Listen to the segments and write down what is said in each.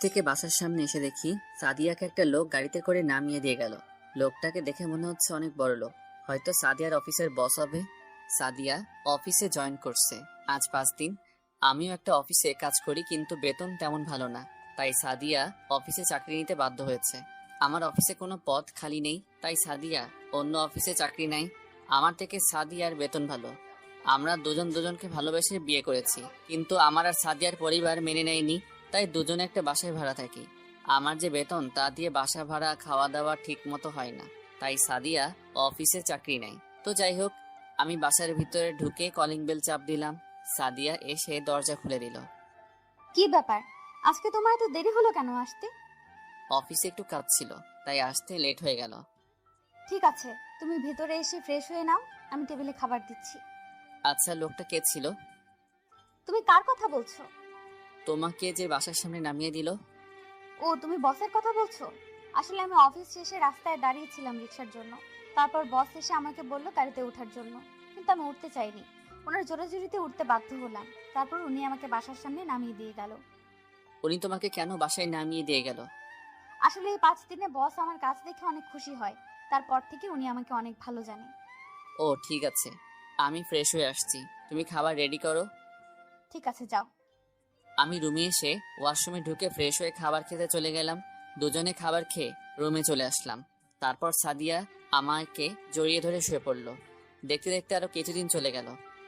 থেকে বাসার সামনে এসে দেখি সাদিয়াকে একটা লোক গাড়িতে করে নামিয়ে দিয়ে গেল। লোকটাকে দেখে মনে হচ্ছে অনেক বড় লোক, হয়তো সাদিয়ার অফিসের বস হবে। সাদিয়া অফিসে জয়েন করছে আজ 5 দিন। আমিও একটা অফিসে কাজ করি, কিন্তু বেতন তেমন ভালো না, তাই সাদিয়া অফিসে চাকরি নিতে বাধ্য হয়েছে। আমার অফিসে কোনো পদ খালি নেই, তাই সাদিয়া অন্য অফিসে চাকরি নেয়। আমার থেকে সাদিয়ার বেতন ভালো। আমরা দুজন দুজনকে ভালোবেসে বিয়ে করেছি, কিন্তু আমার আর সাদিয়ার পরিবার মেনে নেয়নি, তাই দুজনে একটা বাসায় ভাড়া থাকি। আমার যে বেতন তা দিয়ে বাসা ভাড়া খাওয়া দাওয়া ঠিক মতো হয় না, তাই সাদিয়া অফিসে চাকরি নেয়। তো যাই হোক, আমি বাসার ভিতরে ঢুকে কলিং বেল চাপ দিলাম। সাদিয়া এসে দরজা খুলে দিল। কি ব্যাপার, আজকে তোমার এত দেরি হলো কেন আসতে? অফিসে একটু কাজ ছিল, তাই আসতে লেট হয়ে গেল। ঠিক আছে, তুমি ভেতরে এসে ফ্রেশ হয়ে নাও, আমি টেবিলে খাবার দিচ্ছি। আচ্ছা, লোকটা কে ছিল? তুমি কার কথা বলছো? তোমাকে যে বাসার সামনে নামিয়ে দিল। ও, তুমি বসের কথা বলছো? আসলে আমি অফিস শেষে রাস্তায় দাঁড়িয়েছিলাম রিক্সার জন্য। তারপর বস এসে আমাকে বললো গাড়িতে ওঠার জন্য, কিন্তু আমি উঠতে চাইনি। ওনার জোরাজুরিতে উঠতে বাধ্য হলাম। তারপর উনি আমাকে বাসার সামনে নামিয়ে দিয়ে গেল। উনি তোমাকে কেন বাসায় নামিয়ে দিয়ে গেল? আসলে এই 5 দিনে বস আমার কাজ দেখে অনেক খুশি হয়। তারপর থেকে উনি আমাকে অনেক ভালো জানে। ও ঠিক আছে, আমি ফ্রেশ হয়ে আসছি, তুমি খাবার রেডি করো। ঠিক আছে, যাও। আমি রুমে এসে ওয়াশরুমে ঢুকে ফ্রেশ হয়ে খাবার খেতে চলে গেলাম। দুজনে খাবার খেয়ে রুমে চলে আসলাম। তারপর সাদিয়া আমাকে জড়িয়ে ধরে শুয়ে পড়লো। দেখতে দেখতে আরো কিছুদিন চলে গেল।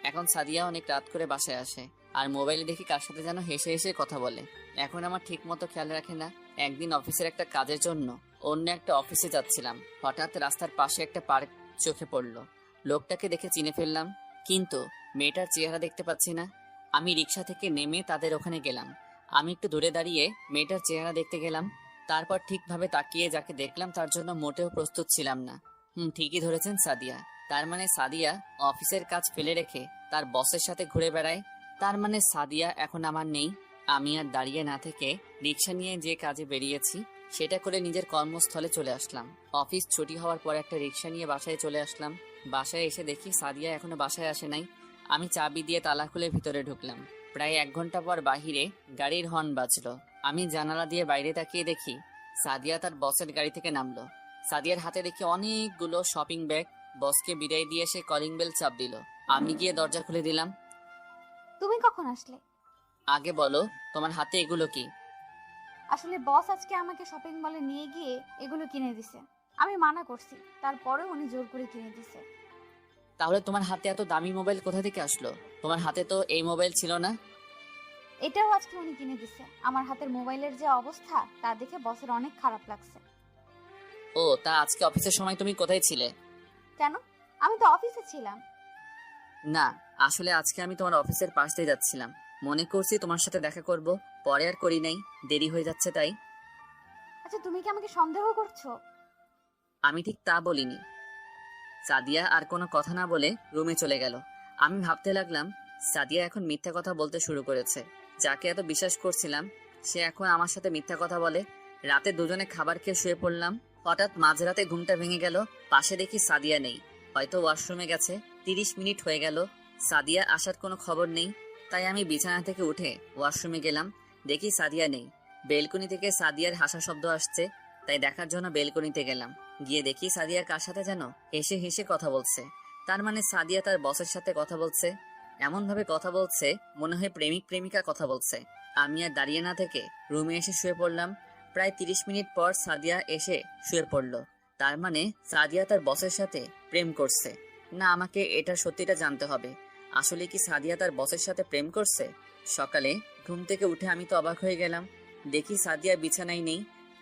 এখন সাদিয়া অনেক রাত করে বাসায় আসে, আর মোবাইলে দেখি কার সাথে যেন হেসে হেসে কথা বলে। এখন আমার ঠিক মতো খেয়াল রাখে না। একদিন অফিসের একটা কাজের জন্য অন্য একটা অফিসে যাচ্ছিলাম, হঠাৎ রাস্তার পাশে একটা পার্ক চোখে পড়লো। লোকটাকে দেখে চিনে ফেললাম, কিন্তু মেয়েটার চেহারা দেখতে পাচ্ছি না। আমি রিক্সা থেকে নেমে তাদের ওখানে গেলাম। আমি একটু দূরে দাঁড়িয়ে মেয়েটার চেহারা দেখতে গেলাম। তারপর ঠিকভাবে তাকিয়ে যাকে দেখলাম তার জন্য মোটেও প্রস্তুত ছিলাম না। ঠিকই ধরেছেন, সাদিয়া। তার মানে সাদিয়া অফিসের কাজ ফেলে রেখে তার বসের সাথে ঘুরে বেড়ায়। তার মানে সাদিয়া এখন আমার নেই। আমি আর দাঁড়িয়ে না থেকে রিক্সা নিয়ে যে কাজে বেরিয়েছি সেটা করে নিজের কর্মস্থলে চলে আসলাম। অফিস ছুটি হওয়ার পর একটা রিক্সা নিয়ে বাসায় চলে আসলাম। বাসায় এসে দেখি সাদিয়া এখনো বাসায় আসে নাই। আমি চাবি দিয়ে তালা খুলে ভিতরে ঢুকলাম। প্রায় 1 ঘন্টা পর বাহিরে গাড়ির হর্ন বাজলো। আমি জানালা দিয়ে বাইরে তাকিয়ে দেখি সাদিয়া তার বসের গাড়ি থেকে নামলো। সাদিয়ার হাতে দেখি অনেকগুলো শপিং ব্যাগ। বসকে বিদায় দিয়ে সে কলিং বেল চাপ দিল। আমি গিয়ে দরজা খুলে দিলাম। তুমি কখন আসলে? আগে বলো, তোমার হাতে এগুলো কি? আসলে বস আজকে আমাকে শপিং মলে নিয়ে গিয়ে এগুলো কিনে দিছে। আমি মানা করছি, তারপরে উনি জোর করে কিনে দিছে। তাহলে তোমার হাতে এত দামি মোবাইল কোথা থেকে আসলো? তোমার হাতে তো এই মোবাইল ছিল না। এটাও আজকে উনি কিনে দিছে। আমার হাতের মোবাইলের যে অবস্থা তা দেখে বসের অনেক খারাপ লাগছে। ও, তা আজকে অফিসের সময় তুমি কোথায় ছিলে? কেন? আমি তো অফিসে ছিলাম। না, আসলে আজকে আমি তোমার অফিসের পাশ দিয়ে যাচ্ছিলাম। মনে করছি তোমার সাথে দেখা করব, পরে আর করি নাই, দেরি হয়ে যাচ্ছে তাই। আচ্ছা, তুমি কি আমাকে সন্দেহ করছো? আমি ঠিক তা বলিনি। সাদিয়া আর কোনো কথা না বলে রুমে চলে গেল। আমি ভাবতে লাগলাম, সাদিয়া এখন মিথ্যা কথা বলতে শুরু করেছে। যাকে এত বিশ্বাস করছিলাম সে এখন আমার সাথে মিথ্যা কথা বলে। রাতে দুজনে খাবার খেয়ে শুয়ে পড়লাম। হঠাৎ মাঝরাতে ঘুমটা ভেঙে গেল। পাশে দেখি সাদিয়া নেই, হয়তো ওয়াশরুমে গেছে। 30 মিনিট হয়ে গেল, সাদিয়া আসার কোনো খবর নেই। তাই আমি বিছানা থেকে উঠে ওয়াশরুমে গেলাম। দেখি সাদিয়া নেই। বেলকনি থেকে সাদিয়ার হাসা শব্দ আসছে, তাই দেখার জন্য বেলকনিতে গেলাম। গিয়ে দেখি সাদিয়া কার সাথে যেন হেসে হেসে কথা বলছে। তার মানে সাদিয়া তার বসের সাথে কথা বলছে। এমন ভাবে কথা বলছে মনে হয় প্রেমিক প্রেমিকা কথা বলছে। আমি আর দাঁড়িয়ে না থেকে রুমে এসে শুয়ে পড়লাম। প্রায় 30 মিনিট পর সাদিয়া এসে শুয়ে পড়লো। তার মানে সাদিয়া তার বসের সাথে প্রেম করছে। না, আমাকে এটার সত্যিটা জানতে হবে। আসলে কি সাদিয়া তার বসের সাথে প্রেম করছে? সকালে ঘুম থেকে উঠে আমি তো অবাক হয়ে গেলাম। দেখি সাদিয়া বিছানায় নেই।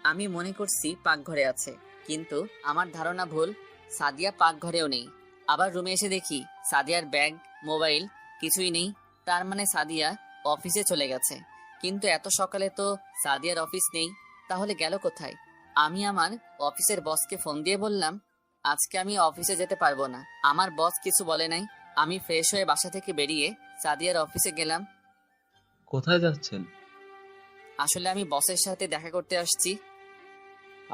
আমি মনে করছি পাকঘরে আছে, কিন্তু আমার ধারণা ভুল। সাদিয়া পাকঘরেও নেই। আবার রুমে এসে দেখি সাদিয়ার ব্যাগ, মোবাইল কিছুই নেই। তার মানে সাদিয়া অফিসে চলে গেছে। কিন্তু এত সকালে তো সাদিয়ার অফিস নেই, তাহলে গেল কোথায়? আমি আমার অফিসের বসকে ফোন দিয়ে বললাম, আজকে আমি অফিসে যেতে পারবো না। আমার বস কিছু বলে নাই। আমি ফ্রেশ হয়ে বাসা থেকে বেরিয়ে সাদিয়ার অফিসে গেলাম। কোথায় যাচ্ছেন? আসলে আমি বসের সাথে দেখা করতে আসছি।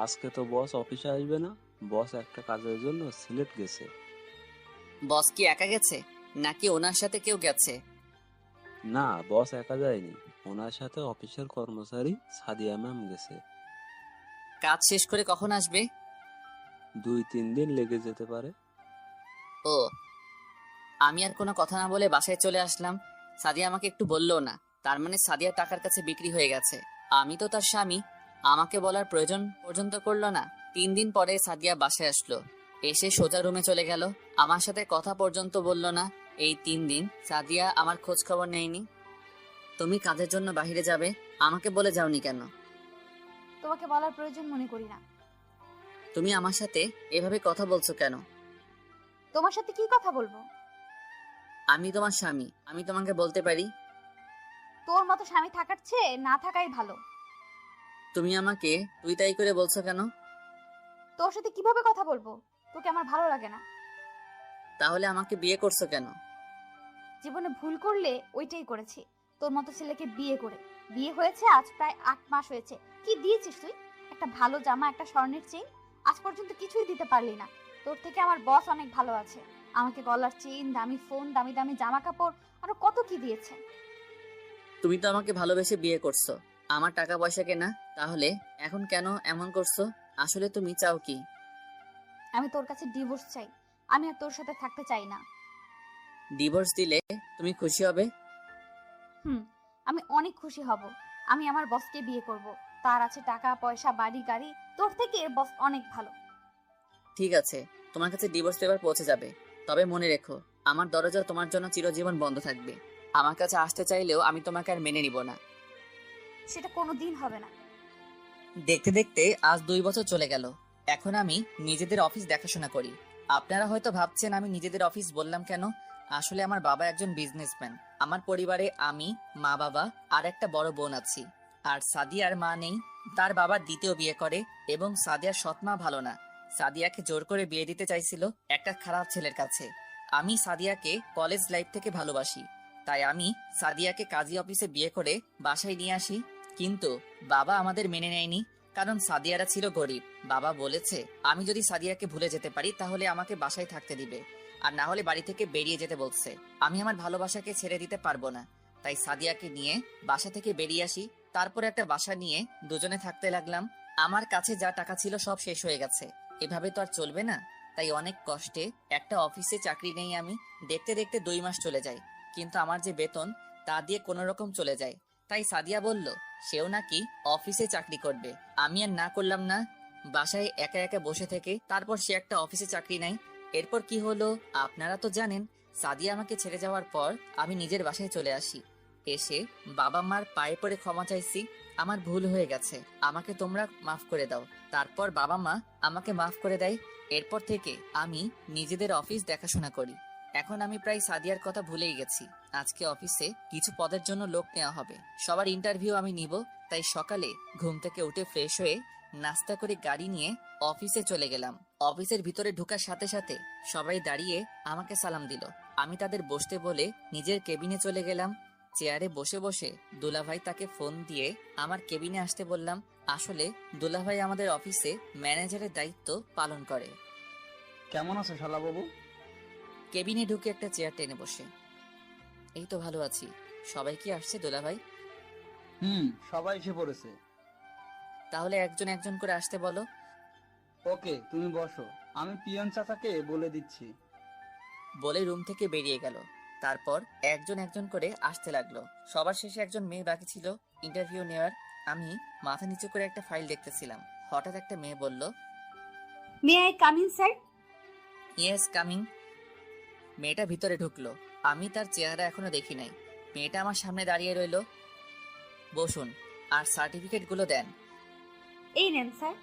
আজকে তো বস অফিসে আসবে না। বস একটা কাজের জন্য সিলেট গেছে। বস কি একা গেছে, নাকি ওনার সাথে কেউ গেছে? না, বস একা যায়নি। ওনার সাথে অফিসের কর্মচারী সাদিয়া ম্যাম গেছে। কাজ শেষ করে কখন আসবে? 2-3 দিন লেগে যেতে পারে। ও, আমি আর কোনো কথা না বলে বাসায় চলে আসলাম। সাদিয়া আমাকে একটু বললো না, তার মানে সাদিয়া টাকার কাছে বিক্রি হয়ে গেছে। আমি তো তার স্বামী, আমাকে বলার প্রয়োজন পর্যন্ত করলো না। 3 দিন পরে সাদিয়া বাসায় আসলো, এসে সোজা রুমে চলে গেল, আমার সাথে কথা পর্যন্ত বললো না। এই 3 দিন সাদিয়া আমার খোঁজ খবর নেয়নি। তুমি কাজের জন্য বাইরে যাবে, আমাকে বলে যাওনি কেন? তোমাকে বলার প্রয়োজন মনে করি না। তুমি আমার সাথে এভাবে কথা বলছো কেন? তোমার সাথে কি কথা বলবো? আমি তোমার স্বামী, আমি তোমাকে বলতে পারি। তোর মতো স্বামী থাকার চেয়ে না থাকাই ভালো। তুমি আমাকে তুই তাই করে বলছো কেন? তোর সাথে কিভাবে কথা বলবো? তোকে আমার ভালো লাগে না। তাহলে আমাকে বিয়ে করছো কেন? জীবনে ভুল করলে ওইটাই করেছি, তোর মতো ছেলেকে বিয়ে করে। বিয়ে হয়েছে আজ প্রায় 8 মাস হয়েছে। কি দিয়েছিস তুই? একটা ভালো জামা, একটা স্বর্ণের চেইন, আজ পর্যন্ত কিছুই দিতে পারলি না। তোর থেকে আমার বস অনেক ভালো আছে, আমাকে গলার চেইন, দামি ফোন, দামি দামি জামা কাপড়, আরো কত কি দিয়েছে। তুমি তো আমাকে ভালোবেসে বিয়ে করছো, আমার টাকা পয়সা কেনা। তাহলে এখন কেন এমন করছো? আসলে তুমি চাও কি? আমি তোর কাছে ডিভোর্স চাই। আমি আর তোর সাথে থাকতে চাই না। ডিভোর্স দিলে তুমি খুশি হবে? আমি অনেক খুশি হব। আমি আমার বসকে বিয়ে করব। তার আছে টাকা পয়সা, বাড়ি গাড়ি। তোর থেকে বস অনেক ভালো। ঠিক আছে, তোমার কাছে ডিভোর্স পেপার পৌঁছে যাবে। তবে মনে রেখো, আমার দরজা তোমার জন্য চিরজীবন বন্ধ থাকবে। আমার কাছে আসতে চাইলেও আমি তোমাকে আর মেনে নিব না। সেটা কোনোদিন হবে না। দেখতে দেখতে আজ 2 বছর চলে গেল। এখন আমি নিজেদের অফিস দেখাশোনা করি। আপনারা হয়তো ভাবছেন আমি নিজেদের অফিস বললাম কেন। আসলে আমার বাবা একজন বিজনেসম্যান। আমার পরিবারে আমি, মা বাবা আর একটা বড় বোন আছি। আর সাদিয়ার মা নেই, তার বাবা দ্বিতীয় বিয়ে করে এবং সাদিয়ার সৎ মা ভালো না। সাদিয়াকে জোর করে বিয়ে দিতে চাইছিল একটা খারাপ ছেলের কাছে। আমি সাদিয়াকে কলেজ লাইফ থেকে ভালোবাসি, তাই আমি সাদিয়াকে কাজী অফিসে বিয়ে করে বাসায় নিয়ে আসি। কিন্তু বাবা আমাদের মেনে নেয়নি, কারণ সাদিয়ারা ছিল গরিব। বাবা বলেছে আমি যদি সাদিয়াকে ভুলে যেতে পারি তাহলে আমাকে বাসায় থাকতে দিবে, আর না হলে বাড়ি থেকে বেরিয়ে যেতে বলছে। আমি আমার ভালোবাসাকে ছেড়ে দিতে পারবো না, তাই সাদিয়াকে নিয়ে বাসা থেকে বেরিয়ে আসি। তারপর একটা বাসা নিয়ে দুজনে থাকতে লাগলাম। আমার কাছে যা টাকা ছিল সব শেষ হয়ে গেছে, এভাবে তো আর চলবে না। তাই অনেক কষ্টে একটা অফিসে চাকরি নেই আমি। দেখতে দেখতে 2 মাস চলে যায়, কিন্তু আমার যে বেতন তা দিয়ে কোনো রকম চলে যায়। তাই সাদিয়া বলল সেও নাকি অফিসে চাকরি করবে। আমি আর না করলাম না, বাসায় একা একা বসে থেকে তারপর সে একটা অফিসে চাকরি নেয়। এরপর কি হলো আপনারা তো জানেন। সাদিয়া আমাকে ছেড়ে যাওয়ার পর আমি নিজের বাসায় চলে আসি। এসে বাবা মার পায়ে পড়ে ক্ষমা চাইছি, আমার ভুল হয়ে গেছে, আমাকে তোমরা মাফ করে দাও। তারপর বাবা মা আমাকে মাফ করে দেয়। এরপর থেকে আমি নিজেদের অফিস দেখাশোনা করি। এখন আমি প্রায় সাদিয়ার কথা ভুলেই গেছি। আজকে অফিসে কিছু পদের জন্য লোক নেওয়া হবে, সবার ইন্টারভিউ আমি নিব। তাই সকালে ঘুম থেকে উঠে ফ্রেশ হয়ে নাস্তা করে গাড়ি নিয়ে অফিসে চলে গেলাম। অফিসের ভিতরে ঢোকার সাথে সাথে সবাই দাঁড়িয়ে আমাকে সালাম দিল। আমি তাদের বসতে বলে নিজের কেবিনে চলে গেলাম। চেয়ারে বসে বসে দুলাভাই তাকে ফোন দিয়ে আমার কেবিনে আসতে বললাম। আসলে দুলাভাই আমাদের অফিসে ম্যানেজারের দায়িত্ব পালন করে। কেমন আছো শালাবাবু? কেবিনে ঢুকে একটা চেয়ার টেনে বসে, এই তো ভালো আছি। সবাই কি আসছে দুলাভাই? সবাই এসে পড়েছে। তাহলে একজন একজন করে আসতে বলো। ওকে, তুমি বসো, আমি পিয়ন চাচাকে বলে দিচ্ছি। বলে রুম থেকে বেরিয়ে গেল। তারপর একজন একজন করে আসতে লাগলো। সবার শেষে একজন মেয়ে বাকি ছিল ইন্টারভিউ নেওয়ার। আমি মাথা নিচু করে একটা ফাইল দেখতেছিলাম। হঠাৎ একটা মেয়ে বলল, may I come in sir? Yes, coming. মেয়েটা ভিতরে ঢুকলো। আমি তার চেহারা এখনো দেখি নাই। মেয়েটা আমার সামনে দাঁড়িয়ে রইলো। বসুন, আর সার্টিফিকেটগুলো দেন। এই নেন স্যার।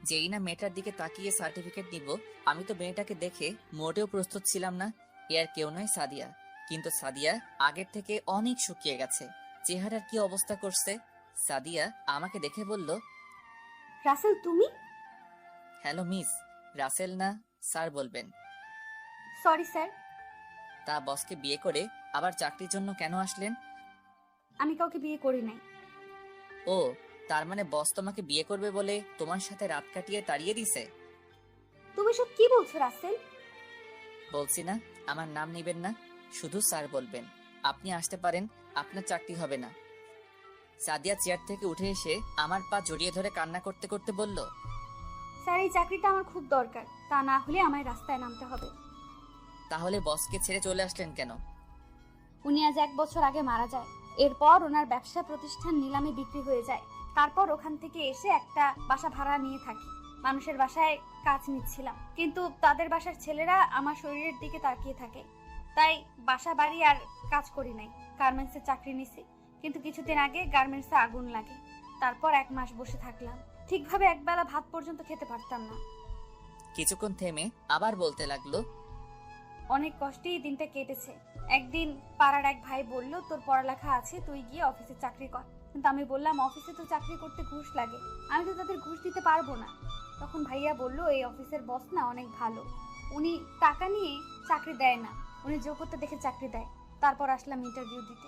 যেই না মেয়েটার দিকে তাকিয়ে সার্টিফিকেট নিব, আমি তো মেয়েটাকে দেখে মোটেও প্রস্তুত ছিলাম না। এ আর কেউ নয়, সাদিয়া। কিন্তু সাদিয়া আগের থেকে অনেক শুকিয়ে গেছে, চেহারার কি অবস্থা করছে। সাদিয়া আমাকে দেখে বলল, রাসেল তুমি? Hello miss. রাসেল না, স্যার বলবেন। Sorry sir. তা বসকে বিয়ে করে আবার চাকরির জন্য কেন আসলেন? আমি কাউকে বিয়ে করি নাই। ও, তার মানে বস তোমাকে বিয়ে করবে বলে তোমার সাথে রাত কাটিয়ে তাড়িয়ে দিছে? তুমি সব কি বলছো রাসেল? বলছি না, আমার নাম নিবেন না, শুধু স্যার বলবেন। আপনি আসতে পারেন, আপনার চাকরি হবে না। সাদিয়া চেয়ার থেকে উঠে এসে আমার পা জড়িয়ে ধরে কান্না করতে করতে বলল, স্যার এই চাকরিটা আমার খুব দরকার, তা না হলে আমায় রাস্তায় নামতে হবে। তাহলে বসকে ছেড়ে চলে আসলেন কেন? উনি আজ 1 বছর আগে মারা যায়। এরপর ওনার ব্যবসা প্রতিষ্ঠান নিলামে বিক্রি হয়ে যায়। তারপর ওখান থেকে এসে একটা বাসা ভাড়া নিয়ে থাকি। মানুষের বাসায় কাজ নিচ্ছিলাম, কিন্তু তাদের বাসার ছেলেরা আমার শরীরের দিকে তাকিয়ে থাকে, তাই বাসা বাড়ি আর কাজ করি নাই। গার্মেন্টসে চাকরি নিছি, কিন্তু কিছুদিন আগে গার্মেন্টসে আগুন লাগে। তারপর 1 মাস বসে থাকলাম, ঠিকভাবে একবেলা ভাত পর্যন্ত খেতে পারতাম না। কিছুক্ষণ থেমে আবার বলতে লাগলো, অনেক কষ্টেই দিনটা কেটেছে। একদিন পাড়ার এক ভাই বলল, তোর পড়ালেখা আছে, তুই গিয়ে অফিসে চাকরি কর। কিন্তু আমি বললাম, অফিসে তো চাকরি করতে ঘুষ লাগে, আমি তো তাদের ঘুষ দিতে পারবো না। তখন ভাইয়া বলল, এই অফিসের বস না অনেক ভালো, উনি টাকা নিয়ে চাকরি দেয় না, উনি যোগ্যতা দেখে চাকরি দেয়। তারপর আসলাম ইন্টারভিউ দিতে।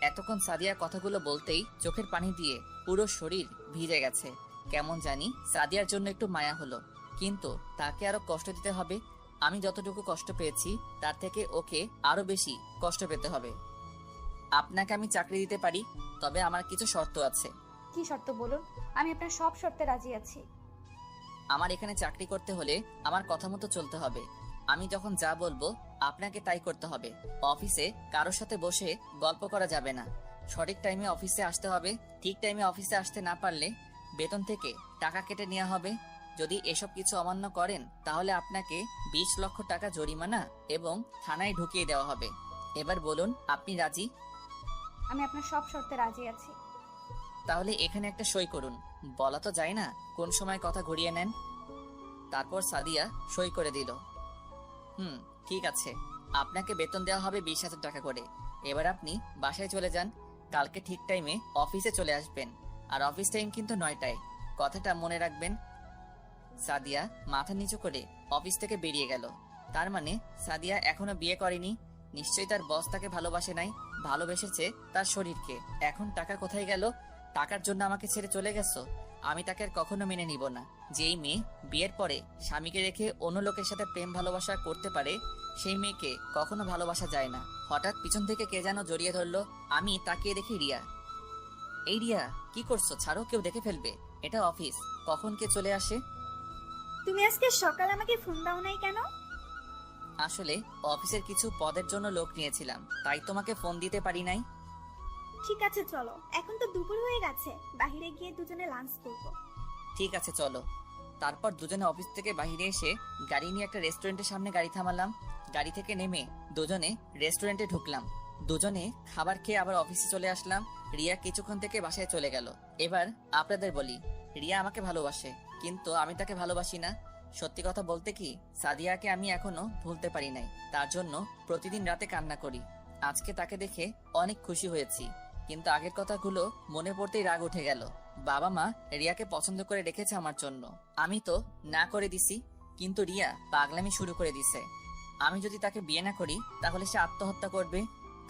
এতক্ষণ সাদিয়া কথাগুলো বলতেই চোখের পানি দিয়ে পুরো শরীর ভিজে গেছে। কেমন জানি সাদিয়ার জন্য একটু মায়া হলো, কিন্তু তাকে আরো কষ্ট দিতে হবে। আমি যতটুকু কষ্ট পেয়েছি তার থেকে ওকে আরো বেশি কষ্ট পেতে হবে। আপনাকে আমি চাকরি দিতে পারি, তবে আমার কিছু শর্ত আছে। কি শর্ত বলুন, আমি আপনার সব শর্তে রাজি আছি। আমার এখানে চাকরি করতে হলে আমার কথা মতো চলতে হবে। আমি যখন যা বলবো আপনাকে তাই করতে হবে। অফিসে কারোর সাথে বসে গল্প করা যাবে না। সঠিক টাইমে অফিসে আসতে হবে। ঠিক টাইমে অফিসে আসতে না পারলে বেতন থেকে টাকা কেটে নেওয়া হবে। যদি এসব কিছু অমান্য করেন তাহলে আপনাকে 20 লক্ষ টাকা জরিমানা এবং থানায় ঢুকিয়ে দেওয়া হবে। এবার বলুন, আপনি রাজি? আমি আপনার সব শর্তে রাজি আছি। তাহলে এখানে একটা সই করুন। বলা তো যায় না কোন সময় কথা ঘুরিয়ে নেন। তারপর সাদিয়া সই করে দিল। ঠিক আছে, আপনাকে বেতন দেওয়া হবে 20,000 টাকা করে। এবার আপনি বাসায় চলে যান। কালকে ঠিক টাইমে অফিসে চলে আসবেন, আর অফিস টাইম কিন্তু 9টায়। কথাটা মনে রাখবেন। সাদিয়া মাথা নিচু করে অফিস থেকে বেরিয়ে গেল। তার মানে সাদিয়া এখনো বিয়ে করেনি। নিশ্চয়ই তার বস তাকে ভালোবাসে নাই, ভালোবেসেছে তার শরীরকে। এখন টাকা কোথায় গেল? টাকার জন্য আমাকে ছেড়ে চলে গেছো? আমি তাকে আর কখনো মেনে নিব না। যেই মেয়ে বিয়ের পরে স্বামীকে রেখে অন্য লোকের সাথে প্রেম ভালোবাসা করতে পারে, সেই মেয়েকে কখনো ভালোবাসা যায় না। হঠাৎ পিছন থেকে কে যেন জড়িয়ে ধরলো। আমি তাকিয়ে দেখি রিয়া। এই রিয়া, কি করছো? ছাড়ো, কেউ দেখে ফেলবে। এটা অফিস, কখন কে চলে আসে। তুমি আজকে সকাল আমাকে ফোন দাও নাই কেন? আসলে অফিসের কিছু পদের জন্য লোক নিয়েছিলাম, তাই তোমাকে ফোন দিতে পারি নাই। ঠিক আছে চলো, এখন তো দুপুর হয়ে গেছে, বাইরে গিয়ে দুজনে লাঞ্চ করব। ঠিক আছে চলো। তারপর দুজনে অফিস থেকে বাইরে এসে গাড়ি নিয়ে একটা রেস্টুরেন্টের সামনে গাড়ি থামালাম। গাড়ি থেকে নেমে দুজনে রেস্টুরেন্টে ঢুকলাম। দুজনে খাবার খেয়ে আবার অফিসে চলে আসলাম। রিয়া কিছুক্ষণ থেকে বাসায় চলে গেল। এবার আপনাদের বলি, রিয়া আমাকে ভালোবাসে, কিন্তু আমি তাকে ভালোবাসি না। সত্যি কথা বলতে কি, সাদিয়াকে আমি এখনো ভুলতে পারি নাই। তার জন্য প্রতিদিন রাতে কান্না করি। আজকে তাকে দেখে অনেক খুশি হয়েছি, কিন্তু আগের কথাগুলো মনে পড়তেই রাগ উঠে গেল। বাবা মা রিয়াকে পছন্দ করে রেখেছে আমার জন্য, আমি তো না করে দিছি, কিন্তু রিয়া পাগলামি শুরু করে দিছে। আমি যদি তাকে বিয়ে না করি তাহলে সে আত্মহত্যা করবে।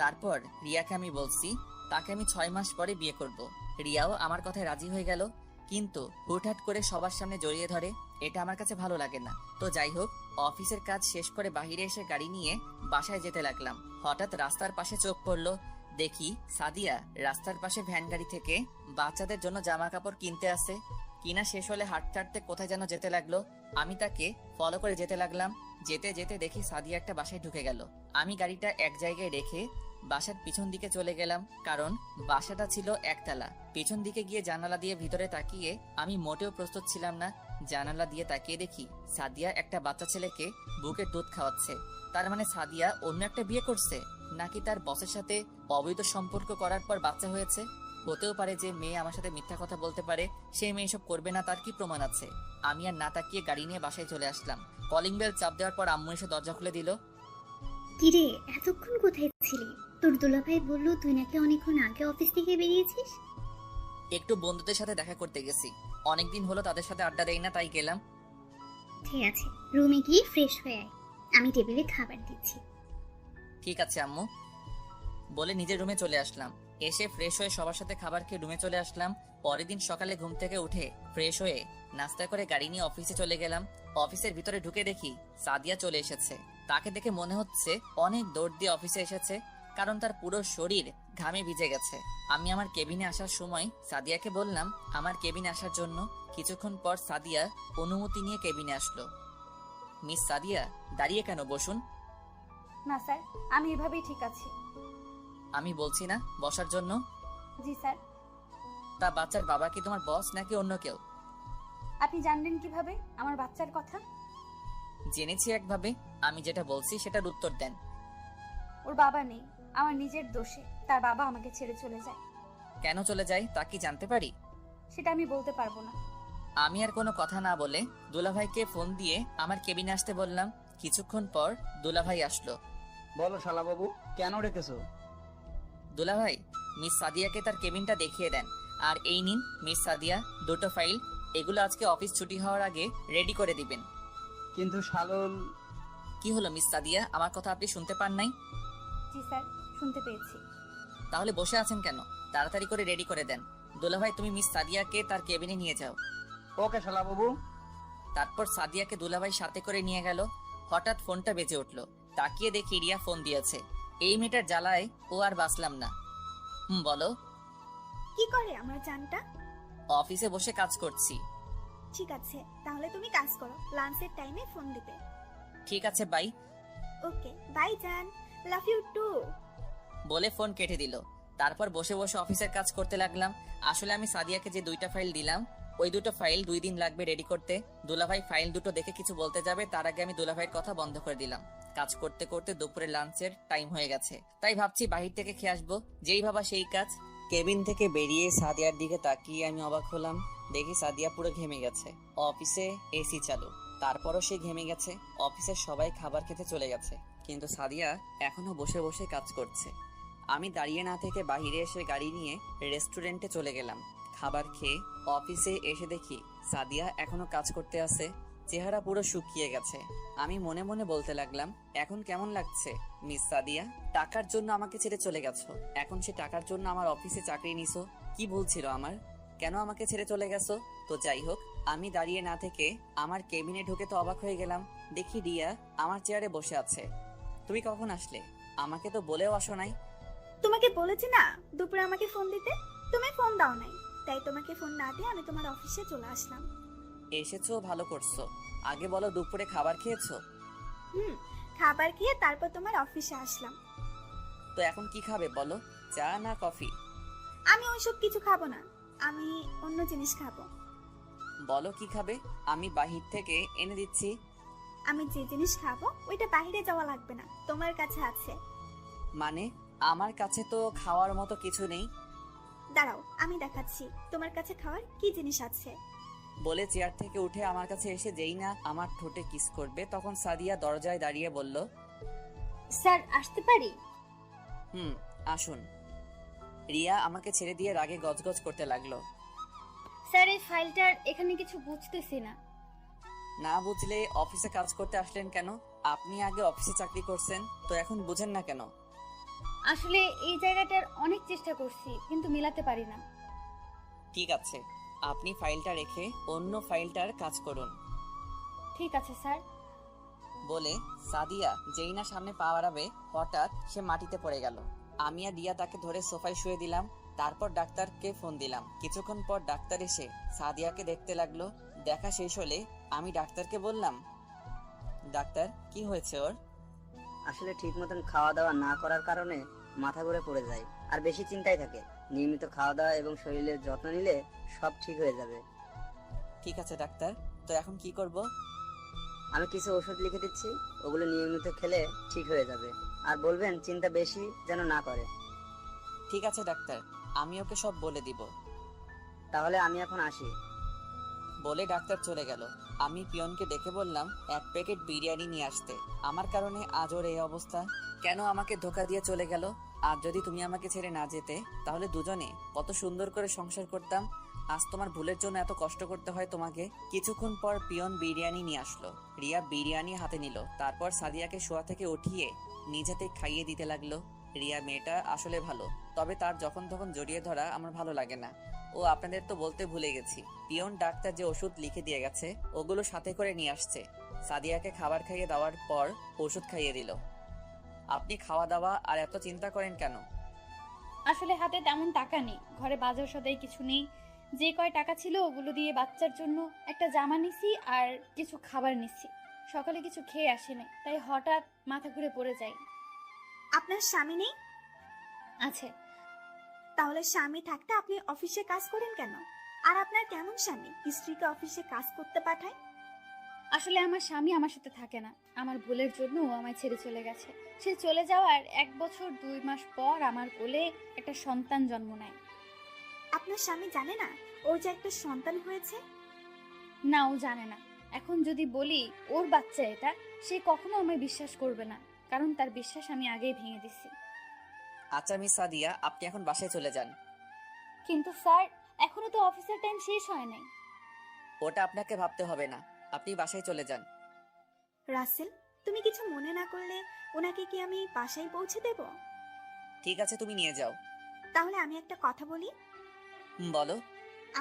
তারপর রিয়াকে আমি বলছি তাকে আমি 6 মাস পরে বিয়ে করব। রিয়াও আমার কথায় রাজি হয়ে গেল, কিন্তু হুটহাট করে সবার সামনে জড়িয়ে ধরে। এটা আমার কাছে ভালো লাগে না। তো যাই হোক, অফিসের কাজ শেষ করে বাইরে এসে গাড়ি নিয়ে বাসায় যেতে লাগলাম। হঠাৎ রাস্তার পাশে চোখ পড়লো। দেখি সাদিয়া রাস্তার পাশে ভ্যান গাড়ি থেকে বাচ্চাদের জন্য জামা কাপড় কিনতে আসে। কিনা শেষ হলে হাঁটতে হাঁটতে কোথায় যেন যেতে লাগলো। আমি তাকে ফলো করে যেতে লাগলাম। যেতে যেতে দেখি সাদিয়া একটা বাসায় ঢুকে গেল। আমি গাড়িটা এক জায়গায় রেখে বাসার পিছন দিকে চলে গেলাম, কারণ বাসাটা ছিল একতলা। পিছন দিকে গিয়ে জানালা দিয়ে ভিতরে তাকিয়ে আমি মোটেও প্রস্তুত ছিলাম না। জানালা দিয়ে তাকিয়ে দেখি সাদিয়া একটা বাচ্চা ছেলেকে বুকের দুধ খাওয়াচ্ছে। তার মানে সাদিয়া অন্য একটা বিয়ে করছে, নাকি তার বসের সাথে অবৈধ সম্পর্ক করার পর বাচ্চা হয়েছে। হতেও পারে যে মেয়ে আমার সাথে মিথ্যা কথা বলতে পারে, সেই মেয়ে এসব করবে না, তার কি প্রমাণ আছে? আমি আর না তাকিয়ে গাড়ি নিয়ে বাসায় চলে আসলাম। কলিং বেল চাপ দেওয়ার পর আম্মু এসে দরজা খুলে দিল। কিরে, এতক্ষণ কোথায় ছিলি? তোর দুলাভাই বললো তুই নাকি অনেকক্ষণ আগে অফিস থেকে বেরিয়েছিস। একটু বন্ধুদের সাথে দেখা করতে গেছি, অনেকদিন হলো তাদের সাথে আড্ডা দেই না, তাই গেলাম। ঠিক আছে, রুমে গিয়ে ফ্রেশ হয়ে আয়, আমি টেবিলে খাবার দিচ্ছি। ঠিক আছে আম্মু, বলে নিজের রুমে চলে আসলাম। এসে ফ্রেশ হয়ে সবার সাথে খাবার খেয়ে রুমে চলে আসলাম। পরের দিন সকালে ঘুম থেকে উঠে ফ্রেশ হয়ে নাস্তা করে গাড়ি নিয়ে অফিসে চলে গেলাম। অফিসের ভিতরে ঢুকে দেখি সাদিয়া চলে এসেছে। তাকে দেখে মনে হচ্ছে অনেক দৌড় দিয়ে অফিসে এসেছে। কারণ তার পুরো শরীর ঘামে ভিজে গেছে। আমি আমার কেবিনে আসার সময় সাদিয়াকে বললাম আমার কেবিনে আসার জন্য। কিছুক্ষণ পর সাদিয়া অনুমতি নিয়ে কেবিনে আসলো। মিস সাদিয়া, দাঁড়িয়ে কেন, বসুন। না স্যার, আমি এভাবেই ঠিক আছি। আমি বলছি না বসার জন্য? জি স্যার। তা বাচ্চার বাবা কি তোমার বস নাকি অন্য কেউ? আপনি জানলেন কিভাবে আমার বাচ্চার কথা? জেনেছি একভাবে। আমি যেটা বলছি সেটার উত্তর দেন। ওর বাবা নেই, আমার নিজের দোষে তার বাবা আমাকে ছেড়ে চলে যায়। কেন চলে যায় তা কি জানতে পারি? সেটা আমি বলতে পারবো না। আমি আর কোনো কথা না বলে দুলাভাইকে ফোন দিয়ে আমার কেবিনে আসতে বললাম। কিছুক্ষণ পর দুলাভাই আসলো। বলো শালাবাবু, কেন রেখেছো? দুলাভাই, মিস সাদিয়াকে তার কেবিনটা দেখিয়ে দেন। আর এই নিন মিস সাদিয়া, দুটো ফাইল। এগুলো আজকে অফিস ছুটি হওয়ার আগে রেডি করে দিবেন। কিন্তু শালল। কি হলো মিস সাদিয়া, আমার কথা আপনি শুনতে পান নাই? জি স্যার, শুনতে পেয়েছি। তাহলে বসে আছেন কেন? তাড়াতাড়ি করে রেডি করে দেন। দুলাভাই, তুমি মিস সাদিয়াকে তার কেবিনে নিয়ে যাও। ওকে শালাবাবু। তারপর সাদিয়াকে দুলাভাই সাথে করে নিয়ে গেল। হঠাৎ ফোনটা বেজে উঠলো। তাকিয়ে দেখি রিয়া ফোন দিয়েছে। এই মেয়েটার জ্বালায় ও আর বাঁচলাম না। বলো। কি করে আমার জানটা? অফিসে বসে কাজ করছি। ঠিক আছে, তাহলে তুমি কাজ করো, লাঞ্চের টাইমে ফোন দিবে। ঠিক আছে, বাই। ওকে, বাই জান, লাভ ইউ টু। বলে ফোন কেটে দিল। তারপর বসে বসে অফিসের কাজ করতে লাগলাম। আসলে আমি সাদিয়াকে যে দুইটা ফাইল দিলাম, ওই দুটো ফাইল 2 দিন লাগবে রেডি করতে। দুলাভাই ফাইল দুটো দেখে কিছু বলতে যাবে, তার আগে আমি দুলাভাইয়ের কথা বন্ধ করে দিলাম। কাজ করতে করতে দুপুরে লাঞ্চের টাইম হয়ে গেছে, তাই ভাবছি বাহির থেকে খেয়ে আসবো। যেই ভাবা সেই কাজ। কেবিন থেকে বেরিয়ে সাদিয়ার দিকে তাকিয়ে আমি অবাক হলাম। দেখি সাদিয়া পুরো ঘেমে গেছে। অফিসে এসি চালু, তারপরও সে ঘেমে গেছে। অফিসের সবাই খাবার খেতে চলে গেছে, কিন্তু সাদিয়া এখনো বসে বসে কাজ করছে। আমি দাঁড়িয়ে না থেকে বাইরে এসে গাড়ি নিয়ে রেস্টুরেন্টে চলে গেলাম। খাবার খেয়ে অফিসে এসে দেখি সাদিয়া এখনো কাজ করতে আছে। চেহারা পুরো শুকিয়ে গেছে। আমি মনে মনে বলতে লাগলাম, এখন কেমন লাগছে মিস সাদিয়া? টাকার জন্য আমাকে ছেড়ে চলে গেছো, এখন সে টাকার জন্য আমার অফিসে চাকরি নিছো। কি বলছিল আমার? কেন আমাকে ছেড়ে চলে গেছো? তো যাই হোক, আমি দাঁড়িয়ে না থেকে আমার কেবিনে ঢুকে তো অবাক হয়ে গেলাম। দেখি রিয়া আমার চেয়ারে বসে আছে। তুমি কখন আসলে? আমাকে তো বলেও আসো নাই। তোমাকে বলেছি না দুপুরে আমাকে ফোন দিতে, তুমি ফোন দাও নাই, তাই তোমাকে ফোন না দিয়ে আমি তোমার অফিসে চলে আসলাম। এসেছো, ভালো করছো। আগে বলো দুপুরে খাবার খেয়েছো? খাবার খেয়ে তারপর তোমার অফিসে আসলাম। তো এখন কি খাবে বলো, চা না কফি? আমি ওইসব কিছু খাবো না, আমি অন্য জিনিস খাবো। বলো কি খাবে, আমি বাহির থেকে এনে দিচ্ছি। আমি যে জিনিস খাবো ওইটা বাইরে যাওয়া লাগবে না, তোমার কাছে আছে। মানে আমার কাছে তো খাওয়ার মতো কিছু নেই। দাঁড়াও, আমি দেখাচ্ছি তোমার কাছে খাওয়ার কি জিনিস আছে। বলে চেয়ার থেকে উঠে আমার কাছে এসে যেই না আমার ঠোঁটে কিস করবে, তখন সাদিয়া দরজায় দাঁড়িয়ে বলল, স্যার, আসতে পারি? আসুন। রিয়া আমাকে ছেড়ে দিয়ে রাগে গজগজ করতে লাগলো। স্যার, এই ফাইলটার এখানে কিছু বুঝতেছি না। না বুঝলে অফিসে কাজ করতে আসলেন কেন? আপনি আগে অফিসে চাকরি করছেন, তো এখন বুঝেন না কেন? আসলে এই জায়গাটার অনেক চেষ্টা করছি, কিন্তু মিলাতে পারি না। ঠিক আছে, আপনি ফাইলটা রেখে অন্য ফাইলটার কাজ করুন। ঠিক আছে স্যার। বলে সাদিয়া যেই না সামনে পা বাড়াবে, হঠাৎ সে মাটিতে পড়ে গেল। আমি আর রিয়া তাকে ধরে সোফায় শুয়ে দিলাম। তারপর ডাক্তারকে ফোন দিলাম। কিছুক্ষণ পর ডাক্তার এসে সাদিয়াকে দেখতে লাগলো। দেখা শেষ হলে আমি ডাক্তারকে বললাম, ডাক্তার, কি হয়েছে ওর? আসলে ঠিক মতন খাওয়া দাওয়া না করার কারণে মাথা ঘুরে পড়ে যায় আর বেশি চিন্তায় থাকে। নিয়মিত খাওয়া দাওয়া এবং শরীরের যত্ন নিলে সব ঠিক হয়ে যাবে। ঠিক আছে ডাক্তার, তো এখন কি করব? আমি কিছু ওষুধ লিখে দিচ্ছি, ওগুলো নিয়মিত খেলে ঠিক হয়ে যাবে। আর বলবেন চিন্তা বেশি যেন না করে। ঠিক আছে ডাক্তার, আমি ওকে সব বলে দিব। তাহলে আমি এখন আসি। বলে ডাক্তার চলে গেল। আমি পিয়নকে ডেকে বললাম 1 প্যাকেট বিরিয়ানি নিয়ে আসতে। আমার কারণে আজ ওর এই অবস্থা। কেন আমাকে ধোকা দিয়ে চলে গেল? আর যদি তুমি আমাকে ছেড়ে না যেতে, তাহলে দুজনে কত সুন্দর করে সংসার করতাম। আজ তোমার ভুলের জন্য এত কষ্ট করতে হয় তোমাকে। কিছুক্ষণ পর পিয়ন বিরিয়ানি নিয়ে আসলো। রিয়া বিরিয়ানি হাতে নিল, তারপর সাদিয়াকে শোয়া থেকে উঠিয়ে নিজেতে খাইয়ে দিতে লাগলো। রিয়া মেয়েটা আসলে ভালো, তবে তার যখন তখন জড়িয়ে ধরা আমার ভালো লাগে না। ও আপনাদের তো বলতে ভুলে গেছি, পিয়ন ডাক্তার যে ওষুধ লিখে দিয়ে গেছে ওগুলো সাথে করে নিয়ে আসছে। সাদিয়াকে খাবার খাইয়ে দেওয়ার পর ওষুধ খাইয়ে দিল। আপনি খাওয়া দাওয়া আর এত চিন্তা করেন কেন? আসলে হাতে তেমন টাকা নেই, ঘরে বাজার সদাই কিছু নেই। যে কয় টাকা ছিল ওগুলো দিয়ে বাচ্চার জন্য একটা জামা নিছি আর কিছু খাবার নিছি। সকালে কিছু খেয়ে আসিনি, তাই হঠাৎ মাথা ঘুরে পড়ে যাই। আপনার স্বামী নেই? আছে। তাহলে স্বামী থাকতে আপনি অফিসে কাজ করেন কেন? আর আপনার কেমন স্বামী স্ত্রীকে অফিসে কাজ করতে পাঠায়? আসলে আমার স্বামী আমার সাথে থাকে না, আমার ভুলের জন্য ও আমায় ছেড়ে চলে গেছে। সে চলে যাওয়ার 1 বছর 2 মাস পর আমার কোলে একটা সন্তান জন্ম নেয়। আপনার স্বামী জানে না ওর যে একটা সন্তান হয়েছে? না, ও জানে না। এখন যদি বলি ওর বাচ্চা এটা, সে কখনো আমায় বিশ্বাস করবে না, কারণ তার বিশ্বাস আমি আগেই ভেঙে দিছি। আচ্ছা মিস সাদিয়া, আপনি এখন বাসায় চলে যান। কিন্তু স্যার, এখনো তো অফিসের টাইম শেষ হয় নাই। ওটা আপনাকে ভাবতে হবে না, আপনি বাসায় চলে যান। রাসেল, তুমি কিছু মনে না করলে ওনাকে কি আমি বাসায় পৌঁছে দেব? ঠিক আছে, তুমি নিয়ে যাও। তাহলে আমি একটা কথা বলি। বলো।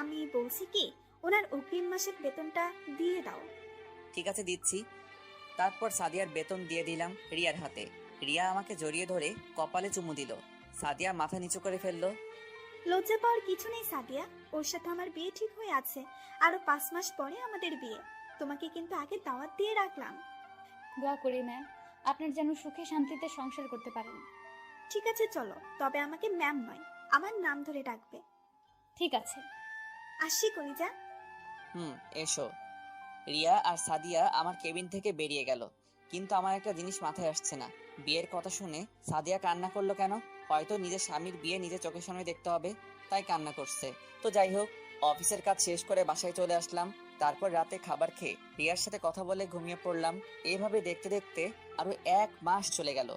আমি বলছি কি, ওনার অগ্রিম মাসের বেতনটা দিয়ে দাও। ঠিক আছে, দিচ্ছি। তারপর সাদিয়ার বেতন দিয়ে দিলাম রিয়ার হাতে। রিয়া আমাকে জড়িয়ে ধরে কপালে চুমু দিল। সাদিয়া মাথা নিচু করে ফেললো। লজ্জা পাওয়ার কিছু নেই সাদিয়া, ওর সাথে আমার বিয়ে ঠিক হয়ে আছে। আরো 5 মাস পরে আমাদের বিয়ে। তোমাকে কিন্তু আগে দাওয়াত দিয়ে রাখলাম। দোয়া করি ম্যাম, আপনার যেন সুখে শান্তিতে সংসার করতে পারেন। ঠিক আছে চলো, তবে আমাকে ম্যাম নয়, আমার নাম ধরে ডাকবে। ঠিক আছে। আসি কলিজা। এসো। রিয়া আর সাদিয়া আমার কেবিন থেকে বেরিয়ে গেল, কিন্তু আমার একটা জিনিস মাথায় আসছে না। বিয়ের কথা শুনে সাদিয়া কান্না করলো কেন? হয়তো নিজের স্বামীর বিয়ে নিজের চোখের সামনে দেখতে হবে, তাই কান্না করছে। তো যাই হোক, অফিসের কাজ শেষ করে বাসায় চলে আসলাম। তারপর রাতে খাবার খেয়ে রিয়ার সাথে কথা বলে ঘুমিয়ে পড়লাম। এইভাবে দেখতে দেখতে আরো 1 মাস চলে গেল।